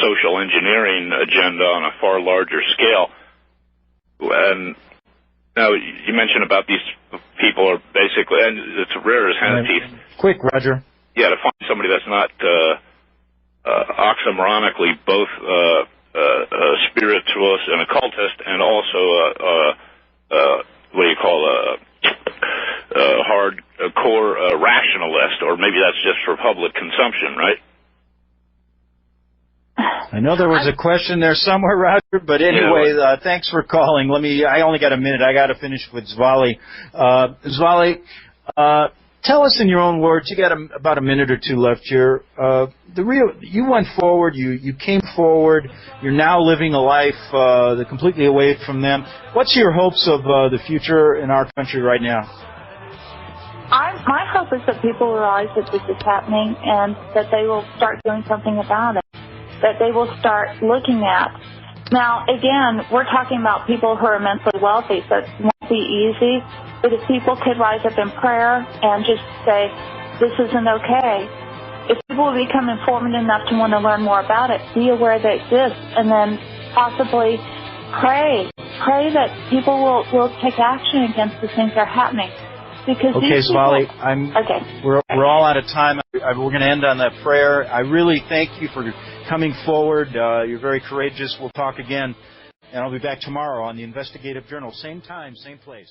social engineering agenda on a far larger scale. And now, you mentioned about these people are basically, and it's rare as hen's teeth. Quick, Roger. Yeah, to find somebody that's not oxymoronically both a spiritualist and occultist, and also what do you call a hardcore rationalist, or maybe that's just for public consumption, right? I know there was a question there somewhere, Roger, but anyway, thanks for calling. I only got a minute. I got to finish with Svali. Svali, tell us in your own words, you got about a minute or two left here. You went forward, you came forward, you're now living a life completely away from them. What's your hopes of the future in our country right now? My hope is that people realize that this is happening and that they will start doing something about it, that they will start looking at. Now, again, we're talking about people who are immensely wealthy, so it won't be easy. But if people could rise up in prayer and just say, this isn't okay, if people will become informed enough to want to learn more about it, be aware that it exists, and then possibly pray that people will take action against the things that are happening. Because Svali, we're all out of time. We're going to end on that prayer. I really thank you for coming forward. You're very courageous. We'll talk again, and I'll be back tomorrow on the Investigative Journal. Same time, same place.